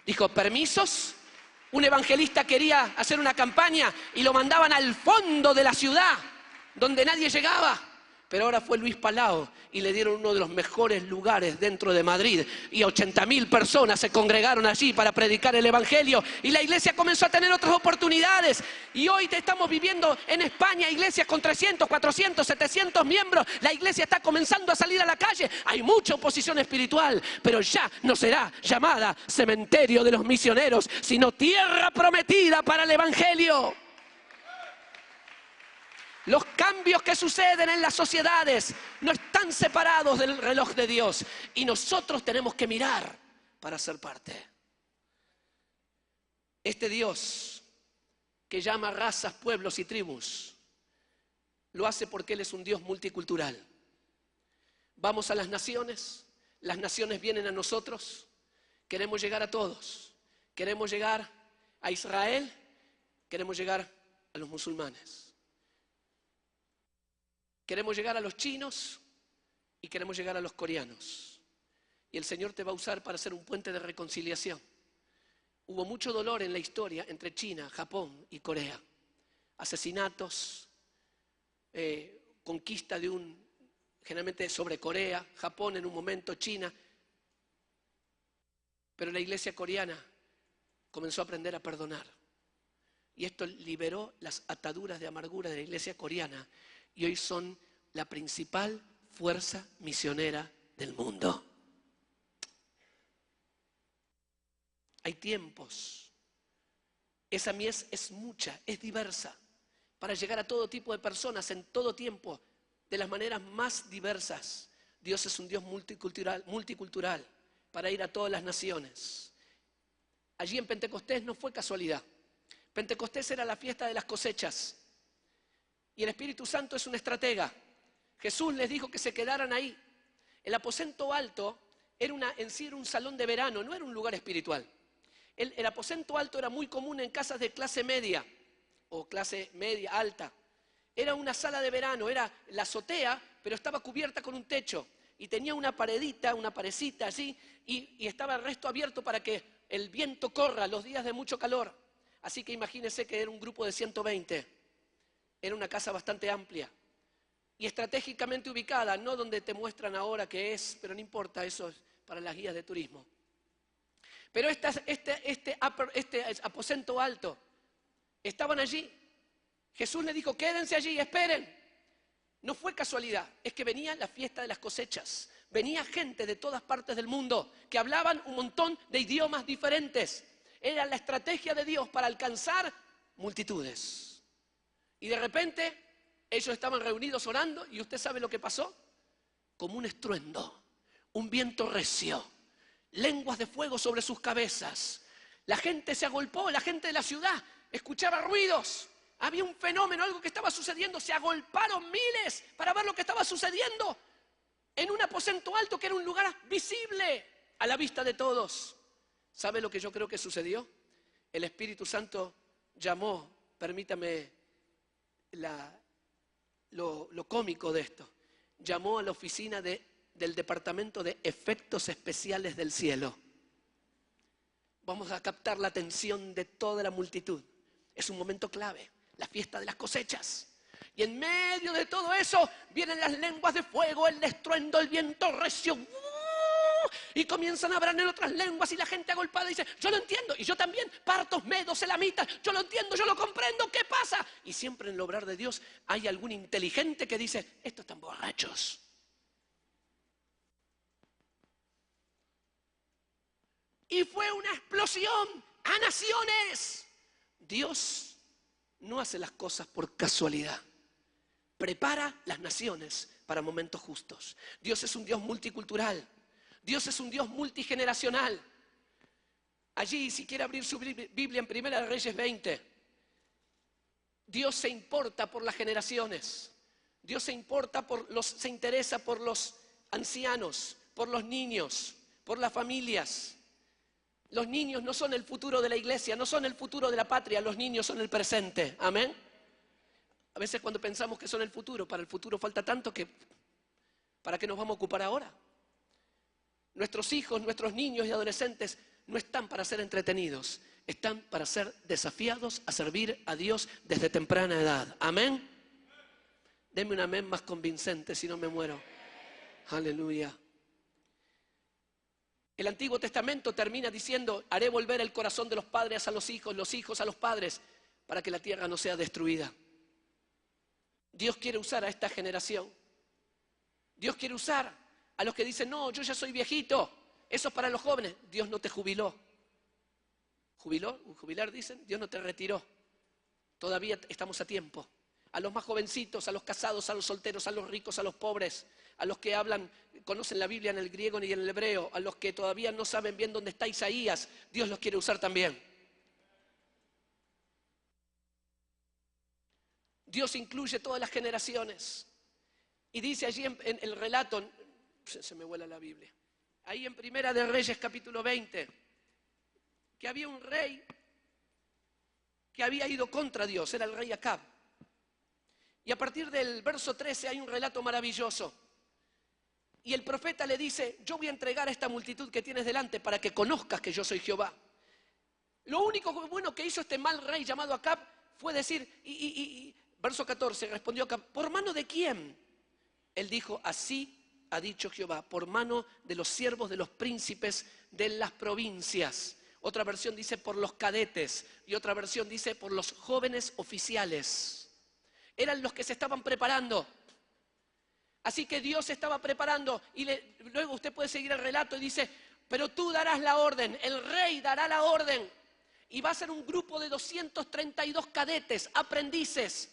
Dijo: permisos. Un evangelista quería hacer una campaña y lo mandaban al fondo de la ciudad, donde nadie llegaba. Pero ahora fue Luis Palau y le dieron uno de los mejores lugares dentro de Madrid. Y 80.000 personas se congregaron allí para predicar el evangelio. Y la iglesia comenzó a tener otras oportunidades. Y hoy estamos viviendo en España iglesias con 300, 400, 700 miembros. La iglesia está comenzando a salir a la calle. Hay mucha oposición espiritual, pero ya no será llamada cementerio de los misioneros, sino tierra prometida para el evangelio. Los cambios que suceden en las sociedades no están separados del reloj de Dios. Y nosotros tenemos que mirar para ser parte. Este Dios que llama razas, pueblos y tribus, lo hace porque Él es un Dios multicultural. Vamos a las naciones vienen a nosotros. Queremos llegar a todos. Queremos llegar a Israel, queremos llegar a los musulmanes. Queremos llegar a los chinos y queremos llegar a los coreanos. Y el Señor te va a usar para hacer un puente de reconciliación. Hubo mucho dolor en la historia entre China, Japón y Corea. Asesinatos, conquista generalmente sobre Corea, Japón en un momento, China. Pero la iglesia coreana comenzó a aprender a perdonar. Y esto liberó las ataduras de amargura de la iglesia coreana. Y hoy son la principal fuerza misionera del mundo. Hay tiempos. Esa mies es mucha, es diversa, para llegar a todo tipo de personas en todo tiempo, de las maneras más diversas. Dios es un Dios multicultural, para ir a todas las naciones. Allí en Pentecostés no fue casualidad. Pentecostés era la fiesta de las cosechas. Y el Espíritu Santo es un estratega. Jesús les dijo que se quedaran ahí. El aposento alto en sí era un salón de verano, no era un lugar espiritual. El aposento alto era muy común en casas de clase media o clase media alta. Era una sala de verano, era la azotea, pero estaba cubierta con un techo. Y tenía una paredita, una parecita allí, y estaba el resto abierto para que el viento corra los días de mucho calor. Así que imagínense que era un grupo de 120. Era una casa bastante amplia y estratégicamente ubicada, no donde te muestran ahora que es, pero no importa, eso es para las guías de turismo. Pero este aposento alto, estaban allí. Jesús le dijo: quédense allí, esperen. No fue casualidad, es que venía la fiesta de las cosechas. Venía gente de todas partes del mundo que hablaban un montón de idiomas diferentes. Era la estrategia de Dios para alcanzar multitudes. Y de repente ellos estaban reunidos orando y usted sabe lo que pasó. Como un estruendo, un viento recio, lenguas de fuego sobre sus cabezas. La gente se agolpó, la gente de la ciudad escuchaba ruidos. Había un fenómeno, algo que estaba sucediendo. Se agolparon miles para ver lo que estaba sucediendo en un aposento alto que era un lugar visible a la vista de todos. ¿Sabe lo que yo creo que sucedió? el Espíritu Santo llamó, permítame lo cómico de esto, llamó a la oficina del Departamento de Efectos Especiales del Cielo. Vamos a captar la atención de toda la multitud. Es un momento clave, la fiesta de las cosechas. Y en medio de todo eso vienen las lenguas de fuego, el estruendo, el viento recio. Y comienzan a hablar en otras lenguas y la gente agolpada dice, yo lo entiendo, y yo también, partos, medos, elamitas, yo lo entiendo, yo lo comprendo, ¿qué pasa? Y siempre en el obrar de Dios hay algún inteligente que dice, estos están borrachos. Y fue una explosión a naciones. Dios no hace las cosas por casualidad. Prepara las naciones para momentos justos. Dios es un Dios multicultural. Dios es un Dios multigeneracional. Allí, si quiere abrir su Biblia en Primera de Reyes 20, Dios se importa por las generaciones. Dios se interesa por los ancianos, por los niños, por las familias. Los niños no son el futuro de la iglesia, no son el futuro de la patria, los niños son el presente. Amén. A veces cuando pensamos que son el futuro, para el futuro falta tanto que ¿para qué nos vamos a ocupar ahora? Nuestros hijos, nuestros niños y adolescentes no están para ser entretenidos, están para ser desafiados a servir a Dios desde temprana edad. Amén. Deme un amén más convincente, si no me muero. Aleluya. El Antiguo Testamento termina diciendo, haré volver el corazón de los padres a los hijos a los padres, para que la tierra no sea destruida. Dios quiere usar a esta generación. Dios quiere usar a los que dicen, no, yo ya soy viejito, eso es para los jóvenes. Dios no te jubiló. ¿Jubiló? ¿Jubilar dicen? Dios no te retiró. Todavía estamos a tiempo. A los más jovencitos, a los casados, a los solteros, a los ricos, a los pobres, a los que conocen la Biblia en el griego y en el hebreo, a los que todavía no saben bien dónde está Isaías, Dios los quiere usar también. Dios incluye todas las generaciones. Y dice allí en el relato, se me vuela la Biblia, ahí en Primera de Reyes capítulo 20, que había un rey que había ido contra Dios, era el rey Acab. Y a partir del verso 13 hay un relato maravilloso. Y el profeta le dice, yo voy a entregar a esta multitud que tienes delante para que conozcas que yo soy Jehová. Lo único bueno que hizo este mal rey llamado Acab fue decir, verso 14, respondió Acab, ¿por mano de quién? Él dijo, así ha dicho Jehová, por mano de los siervos de los príncipes de las provincias. Otra versión dice por los cadetes y otra versión dice por los jóvenes oficiales. Eran los que se estaban preparando. Así que Dios estaba preparando y luego usted puede seguir el relato y dice, pero tú darás la orden, el rey dará la orden. Y va a ser un grupo de 232 cadetes, aprendices,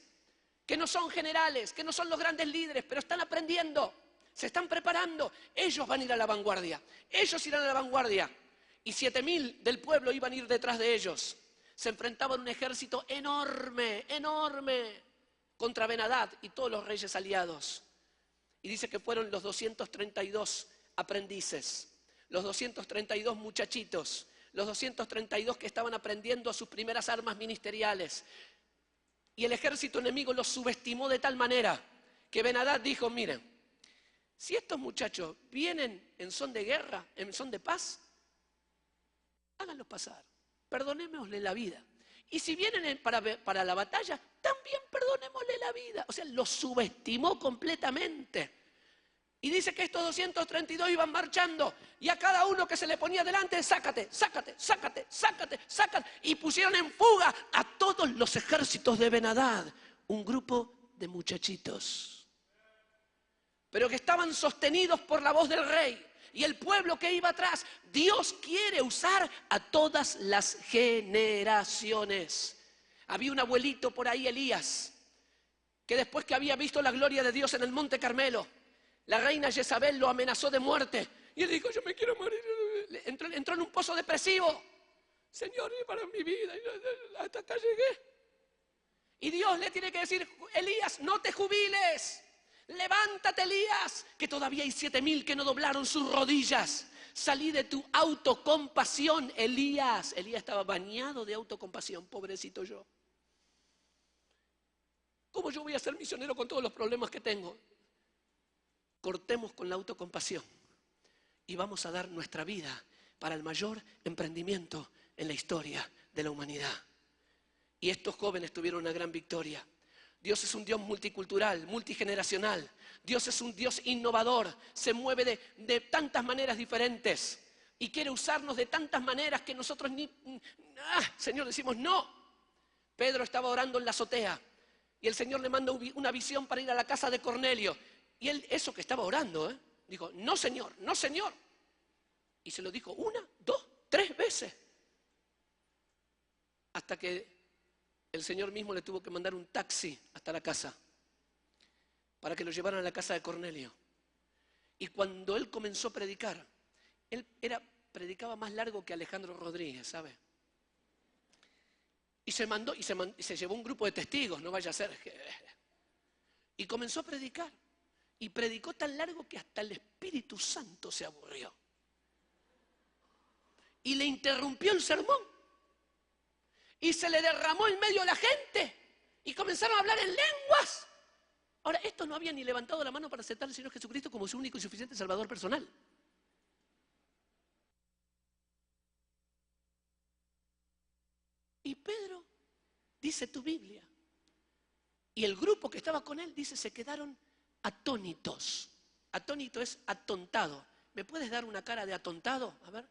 que no son generales, que no son los grandes líderes, pero están aprendiendo, se están preparando. Ellos van a ir a la vanguardia, ellos irán a la vanguardia. Y 7.000 del pueblo iban a ir detrás de ellos. Se enfrentaban un ejército enorme, enorme, contra Ben-Hadad y todos los reyes aliados. Y dice que fueron los 232 aprendices, los 232 muchachitos, los 232 que estaban aprendiendo sus primeras armas ministeriales. Y el ejército enemigo los subestimó de tal manera que Ben-Hadad dijo, miren, si estos muchachos vienen en son de guerra, en son de paz, háganlos pasar, perdonémosle la vida. Y si vienen para la batalla, también perdonémosle la vida. O sea, los subestimó completamente. Y dice que estos 232 iban marchando y a cada uno que se le ponía delante, sácate, sácate, sácate, sácate, sácate. Y pusieron en fuga a todos los ejércitos de Ben-Hadad, un grupo de muchachitos. Pero que estaban sostenidos por la voz del rey. Y el pueblo que iba atrás, Dios quiere usar a todas las generaciones. Había un abuelito por ahí, Elías, que después que había visto la gloria de Dios en el Monte Carmelo, la reina Jezabel lo amenazó de muerte. Y él dijo, yo me quiero morir. Entró en un pozo depresivo. Señor, para mi vida, hasta acá llegué. Y Dios le tiene que decir, Elías, no te jubiles. Levántate, Elías, que todavía hay 7.000 que no doblaron sus rodillas. salí de tu autocompasión. Elías estaba bañado de autocompasión, pobrecito yo. ¿Cómo yo voy a ser misionero con todos los problemas que tengo? Cortemos con la autocompasión y vamos a dar nuestra vida para el mayor emprendimiento en la historia de la humanidad. Y estos jóvenes tuvieron una gran victoria. Dios es un Dios multicultural, multigeneracional. Dios es un Dios innovador. Se mueve de tantas maneras diferentes. Y quiere usarnos de tantas maneras que nosotros Señor, decimos no. Pedro estaba orando en la azotea. Y el Señor le manda una visión para ir a la casa de Cornelio. Y él, eso que estaba orando, dijo, no Señor, no Señor. Y se lo dijo 1, 2, 3 veces. Hasta que el Señor mismo le tuvo que mandar un taxi hasta la casa para que lo llevaran a la casa de Cornelio. Y cuando él comenzó a predicar, predicaba más largo que Alejandro Rodríguez, ¿sabe? Y se llevó un grupo de testigos, no vaya a ser. Y comenzó a predicar. Y predicó tan largo que hasta el Espíritu Santo se aburrió. Y le interrumpió el sermón. Y se le derramó en medio de la gente. Y comenzaron a hablar en lenguas. Ahora, estos no habían ni levantado la mano para aceptar al Señor Jesucristo como su único y suficiente Salvador personal. Y Pedro, dice tu Biblia, y el grupo que estaba con él, dice, se quedaron atónitos. Atónito es atontado. ¿Me puedes dar una cara de atontado? A ver,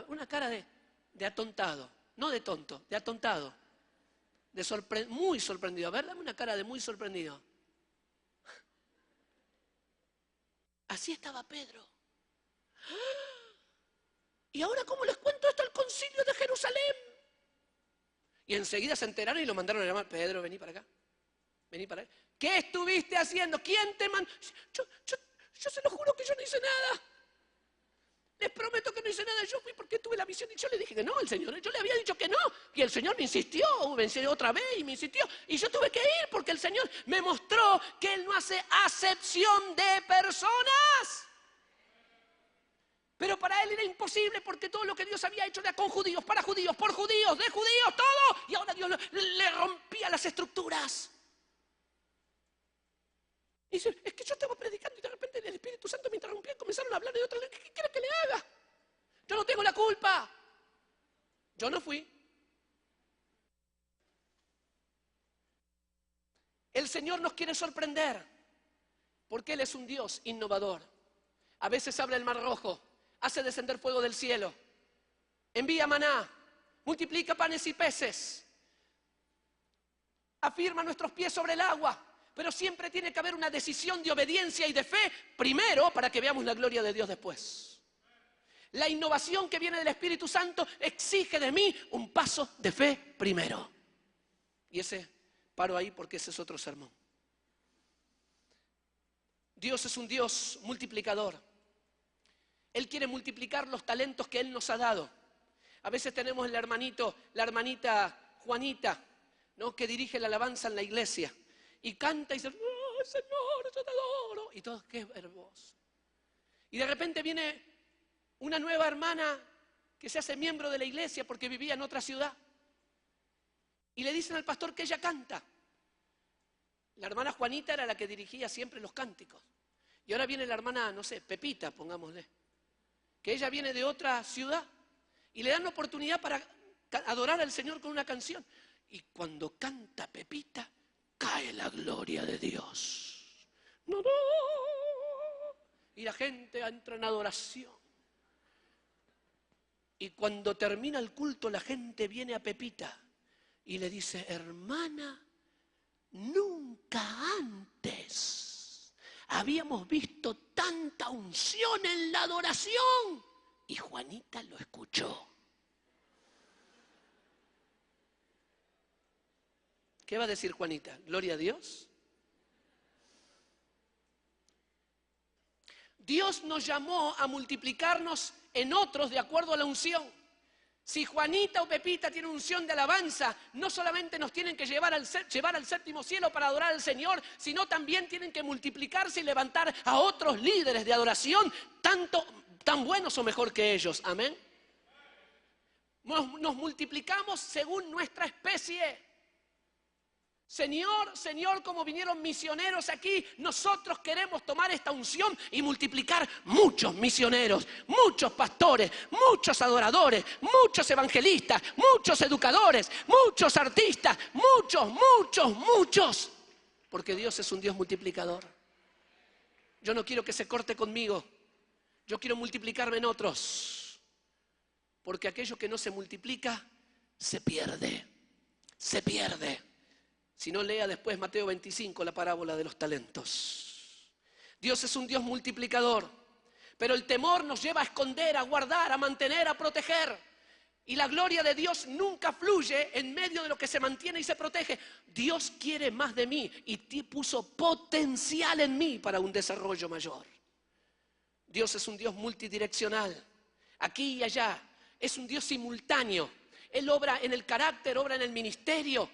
una cara de atontado. No de tonto, de atontado. Muy sorprendido. A ver, dame una cara de muy sorprendido. Así estaba Pedro. ¿Y ahora cómo les cuento esto al concilio de Jerusalén? Y enseguida se enteraron y lo mandaron a llamar. Pedro, vení para acá. Vení para acá. ¿Qué estuviste haciendo? ¿Quién te mandó? Yo se lo juro que yo no hice nada. Les prometo que no hice nada. Yo fui porque tuve la visión y yo le dije que no al Señor. Yo le había dicho que no. Y el Señor me insistió otra vez y me insistió. Y yo tuve que ir porque el Señor me mostró que Él no hace acepción de personas. Pero para Él era imposible porque todo lo que Dios había hecho era con judíos, para judíos, por judíos, de judíos, todo. Y ahora Dios le rompía las estructuras. Y dice, es que yo estaba predicando y de repente el Espíritu Santo me interrumpió y comenzaron a hablar de otra lengua. ¿Qué quiere que le haga? Yo no tengo la culpa. Yo no fui. El Señor nos quiere sorprender porque Él es un Dios innovador. A veces abre el mar rojo, hace descender fuego del cielo, envía maná, multiplica panes y peces, afirma nuestros pies sobre el agua. Pero siempre tiene que haber una decisión de obediencia y de fe primero para que veamos la gloria de Dios después. La innovación que viene del Espíritu Santo exige de mí un paso de fe primero. Y paro ahí porque ese es otro sermón. Dios es un Dios multiplicador. Él quiere multiplicar los talentos que Él nos ha dado. A veces tenemos la hermanita Juanita, ¿no?, que dirige la alabanza en la iglesia. Y canta y dice, oh, Señor, yo te adoro. Y todo, qué hermoso. Y de repente viene una nueva hermana que se hace miembro de la iglesia porque vivía en otra ciudad. Y le dicen al pastor que ella canta. La hermana Juanita era la que dirigía siempre los cánticos. Y ahora viene la hermana, no sé, Pepita, pongámosle. Que ella viene de otra ciudad. Y le dan la oportunidad para adorar al Señor con una canción. Y cuando canta Pepita, cae la gloria de Dios. No, no. Y la gente entra en adoración. Y cuando termina el culto, la gente viene a Pepita y le dice, hermana, nunca antes habíamos visto tanta unción en la adoración. Y Juanita lo escuchó. ¿Qué va a decir Juanita? ¿Gloria a Dios? Dios nos llamó a multiplicarnos en otros de acuerdo a la unción. Si Juanita o Pepita tienen unción de alabanza, no solamente nos tienen que llevar al séptimo cielo para adorar al Señor, sino también tienen que multiplicarse y levantar a otros líderes de adoración, tanto tan buenos o mejor que ellos. Amén. Nos multiplicamos según nuestra especie. Señor, Señor, como vinieron misioneros aquí, nosotros queremos tomar esta unción y multiplicar muchos misioneros, muchos pastores, muchos adoradores, muchos evangelistas, muchos educadores, muchos artistas, muchos. Porque Dios es un Dios multiplicador. Yo no quiero que se corte conmigo. Yo quiero multiplicarme en otros. Porque aquello que no se multiplica, se pierde. Se pierde. Si no, lea después Mateo 25, la parábola de los talentos. Dios es un Dios multiplicador, pero el temor nos lleva a esconder, a guardar, a mantener, a proteger. Y la gloria de Dios nunca fluye en medio de lo que se mantiene y se protege. Dios quiere más de mí y puso potencial en mí para un desarrollo mayor. Dios es un Dios multidireccional, aquí y allá. Es un Dios simultáneo. Él obra en el carácter, obra en el ministerio.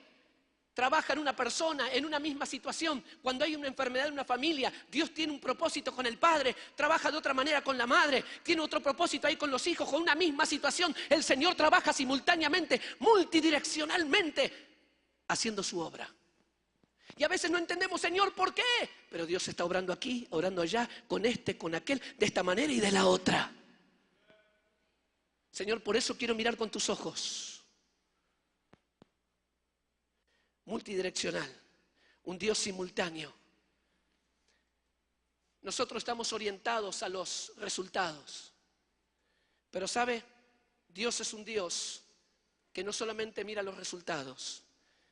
Trabaja en una persona, en una misma situación. Cuando hay una enfermedad en una familia, Dios tiene un propósito con el padre, trabaja de otra manera con la madre, tiene otro propósito ahí con los hijos, con una misma situación. El Señor trabaja simultáneamente, multidireccionalmente, haciendo su obra. Y a veces no entendemos, Señor, ¿por qué? Pero Dios está obrando aquí, obrando allá, con este, con aquel, de esta manera y de la otra. Señor, por eso quiero mirar con tus ojos. Multidireccional, un Dios simultáneo. Nosotros estamos orientados a los resultados, pero ¿sabe? Dios es un Dios que no solamente mira los resultados,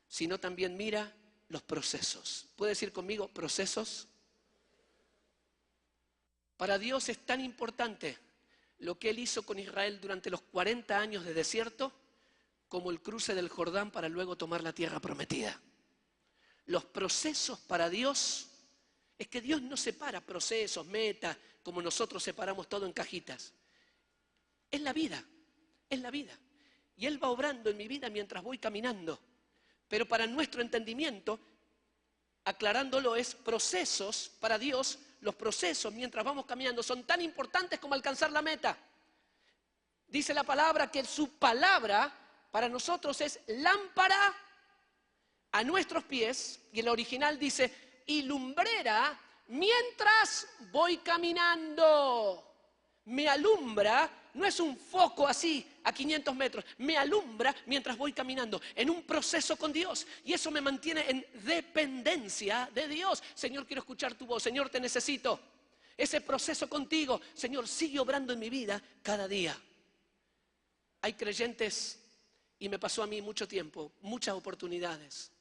sino también mira los procesos. ¿Puede decir conmigo procesos? Para Dios es tan importante lo que Él hizo con Israel durante los 40 años de desierto, como el cruce del Jordán para luego tomar la tierra prometida. Los procesos para Dios, es que Dios no separa procesos, metas, como nosotros separamos todo en cajitas. Es la vida, es la vida. Y Él va obrando en mi vida mientras voy caminando. Pero para nuestro entendimiento, aclarándolo, es procesos para Dios. Los procesos mientras vamos caminando son tan importantes como alcanzar la meta. Dice la palabra que su palabra para nosotros es lámpara a nuestros pies, y el original dice, y lumbrera mientras voy caminando. Me alumbra, no es un foco así a 500 metros, me alumbra mientras voy caminando en un proceso con Dios, y eso me mantiene en dependencia de Dios. Señor, quiero escuchar tu voz. Señor, te necesito. Ese proceso contigo, Señor, sigue obrando en mi vida cada día. Hay creyentes, y me pasó a mí mucho tiempo, muchas oportunidades,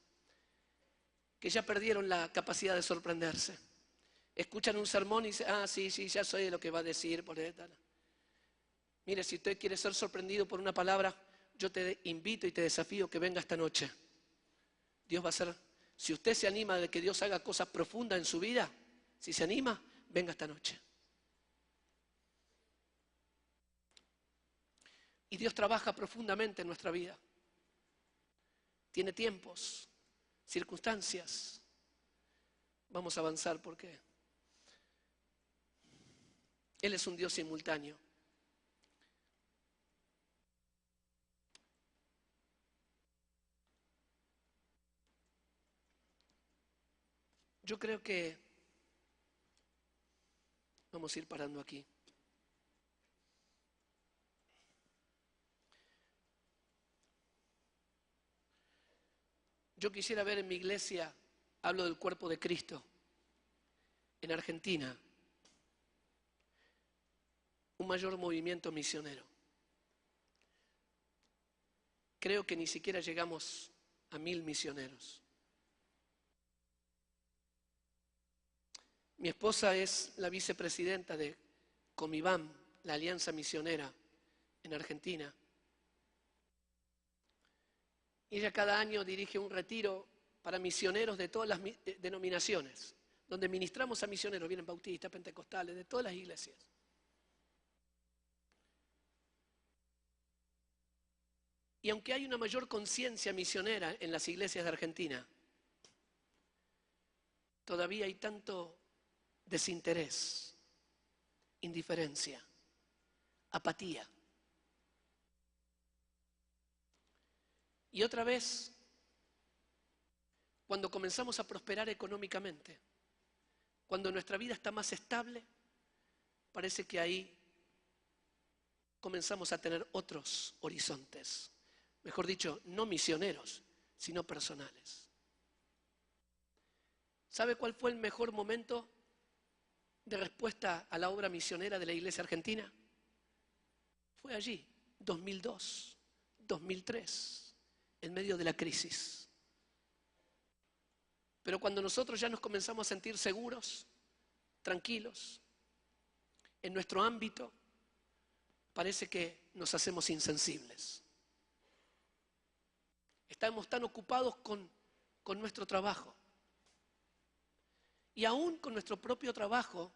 que ya perdieron la capacidad de sorprenderse. Escuchan un sermón y dicen, sí, ya sé lo que va a decir. Mire, si usted quiere ser sorprendido por una palabra, yo te invito y te desafío que venga esta noche. Dios va a hacer, si usted se anima de que Dios haga cosas profundas en su vida, si se anima, venga esta noche. Y Dios trabaja profundamente en nuestra vida. Tiene tiempos, circunstancias. Vamos a avanzar porque Él es un Dios simultáneo. Yo creo que vamos a ir parando aquí. Yo quisiera ver en mi iglesia, hablo del cuerpo de Cristo, en Argentina, un mayor movimiento misionero. Creo que ni siquiera llegamos a 1000 misioneros. Mi esposa es la vicepresidenta de Comibam, la Alianza Misionera en Argentina. Y ella cada año dirige un retiro para misioneros de todas las denominaciones, donde ministramos a misioneros, vienen bautistas, pentecostales, de todas las iglesias. Y aunque hay una mayor conciencia misionera en las iglesias de Argentina, todavía hay tanto desinterés, indiferencia. apatía. Y otra vez, cuando comenzamos a prosperar económicamente, cuando nuestra vida está más estable, parece que ahí comenzamos a tener otros horizontes. Mejor dicho, no misioneros, sino personales. ¿Sabe cuál fue el mejor momento de respuesta a la obra misionera de la Iglesia Argentina? Fue allí, 2002, 2003, en medio de la crisis. Pero cuando nosotros ya nos comenzamos a sentir seguros, tranquilos, en nuestro ámbito, parece que nos hacemos insensibles. Estamos tan ocupados con nuestro trabajo. Y aún con nuestro propio trabajo,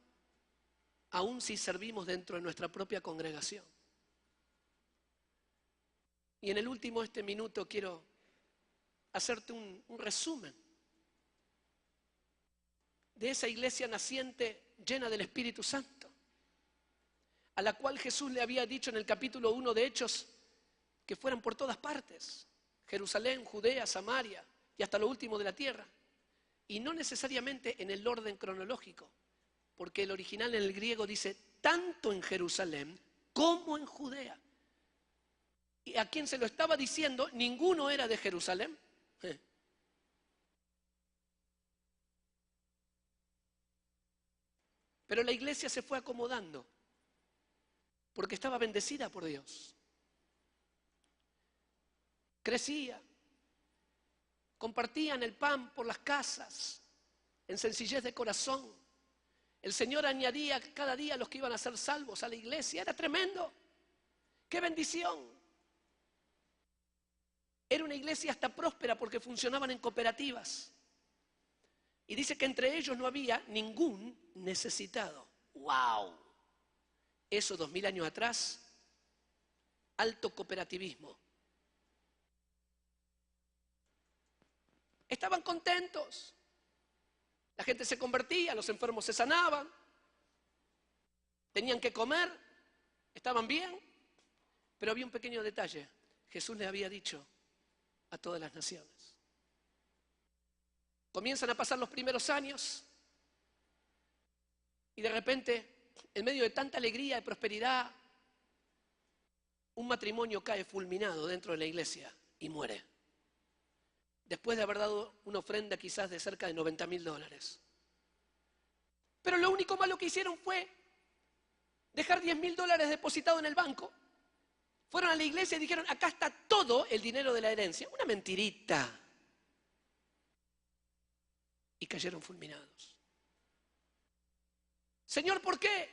aún si servimos dentro de nuestra propia congregación. Y en el último minuto quiero hacerte un resumen de esa iglesia naciente llena del Espíritu Santo, a la cual Jesús le había dicho en el capítulo 1 de Hechos que fueran por todas partes, Jerusalén, Judea, Samaria y hasta lo último de la tierra. Y no necesariamente en el orden cronológico, porque el original en el griego dice tanto en Jerusalén como en Judea. Y a quien se lo estaba diciendo, ninguno era de Jerusalén. Pero la iglesia se fue acomodando, porque estaba bendecida por Dios. Crecía, compartían el pan por las casas, en sencillez de corazón. El Señor añadía cada día a los que iban a ser salvos a la iglesia. Era tremendo. ¡Qué bendición! Era una iglesia hasta próspera porque funcionaban en cooperativas. Y dice que entre ellos no había ningún necesitado. ¡Wow! Eso 2000 años atrás, alto cooperativismo. Estaban contentos. La gente se convertía, los enfermos se sanaban, tenían que comer, estaban bien. Pero había un pequeño detalle. Jesús les había dicho a todas las naciones. Comienzan a pasar los primeros años y de repente, en medio de tanta alegría y prosperidad, un matrimonio cae fulminado dentro de la iglesia y muere. Después de haber dado una ofrenda quizás de cerca de $90.000. Pero lo único malo que hicieron fue dejar $10.000 depositado en el banco. Fueron a la iglesia y dijeron, acá está todo el dinero de la herencia. Una mentirita. Y cayeron fulminados. Señor, ¿por qué?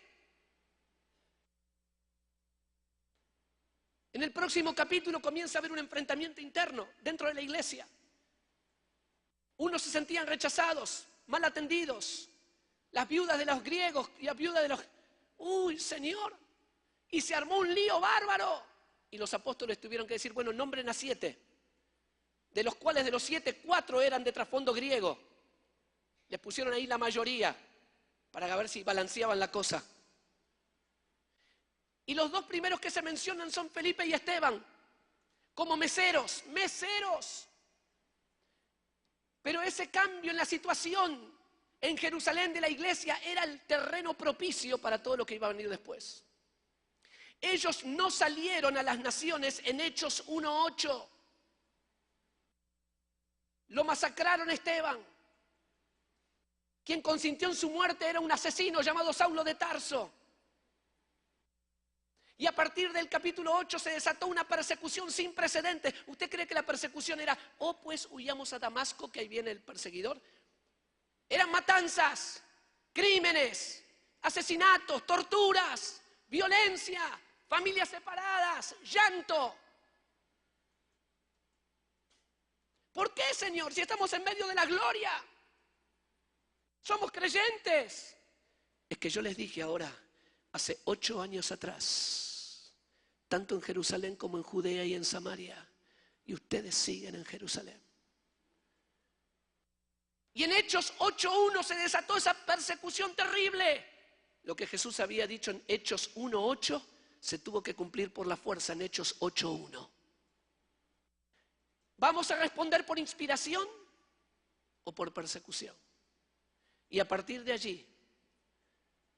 En el próximo capítulo comienza a haber un enfrentamiento interno dentro de la iglesia. Unos se sentían rechazados, mal atendidos. Las viudas de los griegos y las viudas de los... ¡Uy, Señor! Y se armó un lío bárbaro. Y los apóstoles tuvieron que decir, bueno, nombren a 7. De los cuales de los 7, 4 eran de trasfondo griego. Les pusieron ahí la mayoría para ver si balanceaban la cosa. Y los 2 primeros que se mencionan son Felipe y Esteban, como meseros. Pero ese cambio en la situación en Jerusalén de la iglesia era el terreno propicio para todo lo que iba a venir después. Ellos no salieron a las naciones en Hechos 1:8. Lo masacraron a Esteban. Quien consintió en su muerte era un asesino llamado Saulo de Tarso. Y a partir del capítulo 8 se desató una persecución sin precedentes. ¿Usted cree que la persecución era, pues huyamos a Damasco, que ahí viene el perseguidor? Eran matanzas, crímenes, asesinatos, torturas, violencia, familias separadas, llanto. ¿Por qué, Señor? Si estamos en medio de la gloria. Somos creyentes. Es que yo les dije ahora, hace 8 años atrás, tanto en Jerusalén como en Judea y en Samaria, y ustedes siguen en Jerusalén. Y en Hechos 8:1 se desató esa persecución terrible. Lo que Jesús había dicho en Hechos 1:8 se tuvo que cumplir por la fuerza en Hechos 8:1. ¿Vamos a responder por inspiración o por persecución? Y a partir de allí,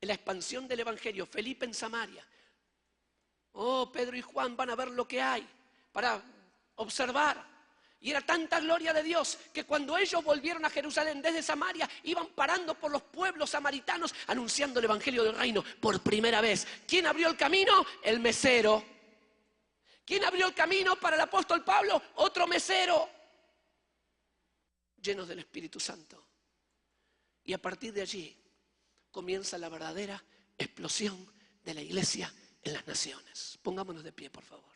en la expansión del Evangelio, Felipe en Samaria, Pedro y Juan van a ver lo que hay para observar. Y era tanta gloria de Dios que cuando ellos volvieron a Jerusalén desde Samaria, iban parando por los pueblos samaritanos anunciando el Evangelio del Reino por primera vez. ¿Quién abrió el camino? El mesero. ¿Quién abrió el camino para el apóstol Pablo? Otro mesero. Llenos del Espíritu Santo. Y a partir de allí comienza la verdadera explosión de la iglesia en las naciones. Pongámonos de pie, por favor.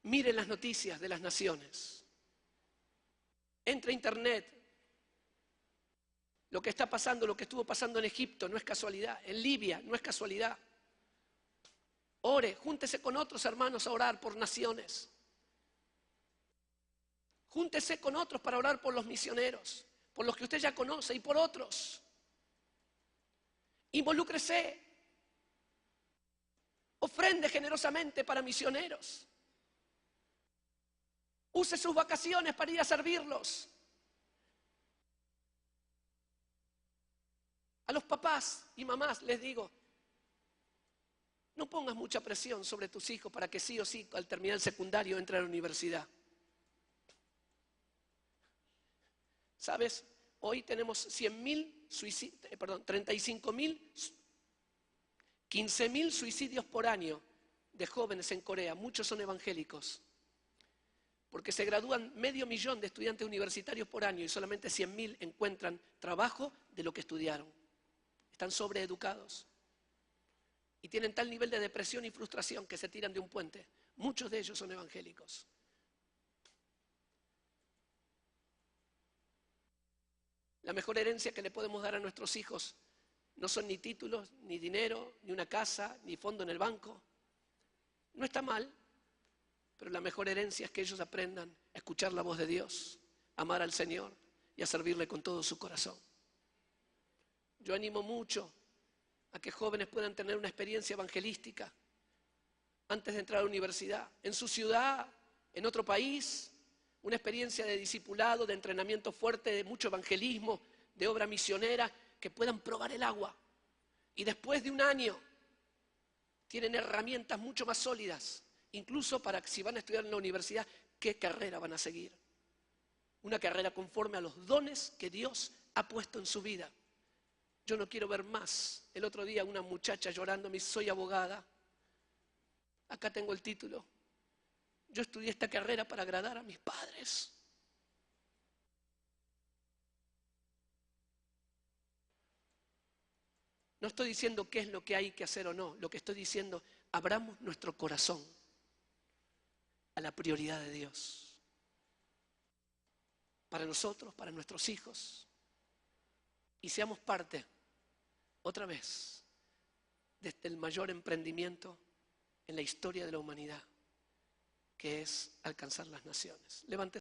Miren las noticias de las naciones. Entra a internet. Lo que está pasando, lo que estuvo pasando en Egipto no es casualidad. En Libia no es casualidad. Ore, júntese con otros hermanos a orar por naciones. Júntese con otros para orar por los misioneros, por los que usted ya conoce y por otros. Involúcrese. Ofrende generosamente para misioneros. Use sus vacaciones para ir a servirlos. A los papás y mamás les digo, no pongas mucha presión sobre tus hijos para que sí o sí al terminar el secundario entren a la universidad. ¿Sabes? Hoy tenemos 35.000, 15.000 suicidios por año de jóvenes en Corea. Muchos son evangélicos. Porque se gradúan 500.000 de estudiantes universitarios por año y solamente 100.000 encuentran trabajo de lo que estudiaron. Están sobreeducados. Y tienen tal nivel de depresión y frustración que se tiran de un puente. Muchos de ellos son evangélicos. La mejor herencia que le podemos dar a nuestros hijos no son ni títulos, ni dinero, ni una casa, ni fondo en el banco. No está mal, pero la mejor herencia es que ellos aprendan a escuchar la voz de Dios, a amar al Señor y a servirle con todo su corazón. Yo animo mucho a que jóvenes puedan tener una experiencia evangelística antes de entrar a la universidad, en su ciudad, en otro país, una experiencia de discipulado, de entrenamiento fuerte, de mucho evangelismo, de obra misionera, que puedan probar el agua. Y después de un año tienen herramientas mucho más sólidas, incluso para que si van a estudiar en la universidad, qué carrera van a seguir. Una carrera conforme a los dones que Dios ha puesto en su vida. Yo no quiero ver más. El otro día una muchacha llorando me dice, soy abogada. Acá tengo el título. Yo estudié esta carrera para agradar a mis padres. No estoy diciendo qué es lo que hay que hacer o no. Lo que estoy diciendo, abramos nuestro corazón a la prioridad de Dios. Para nosotros, para nuestros hijos. Y seamos parte, otra vez, de el mayor emprendimiento en la historia de la humanidad, que es alcanzar las naciones. Levante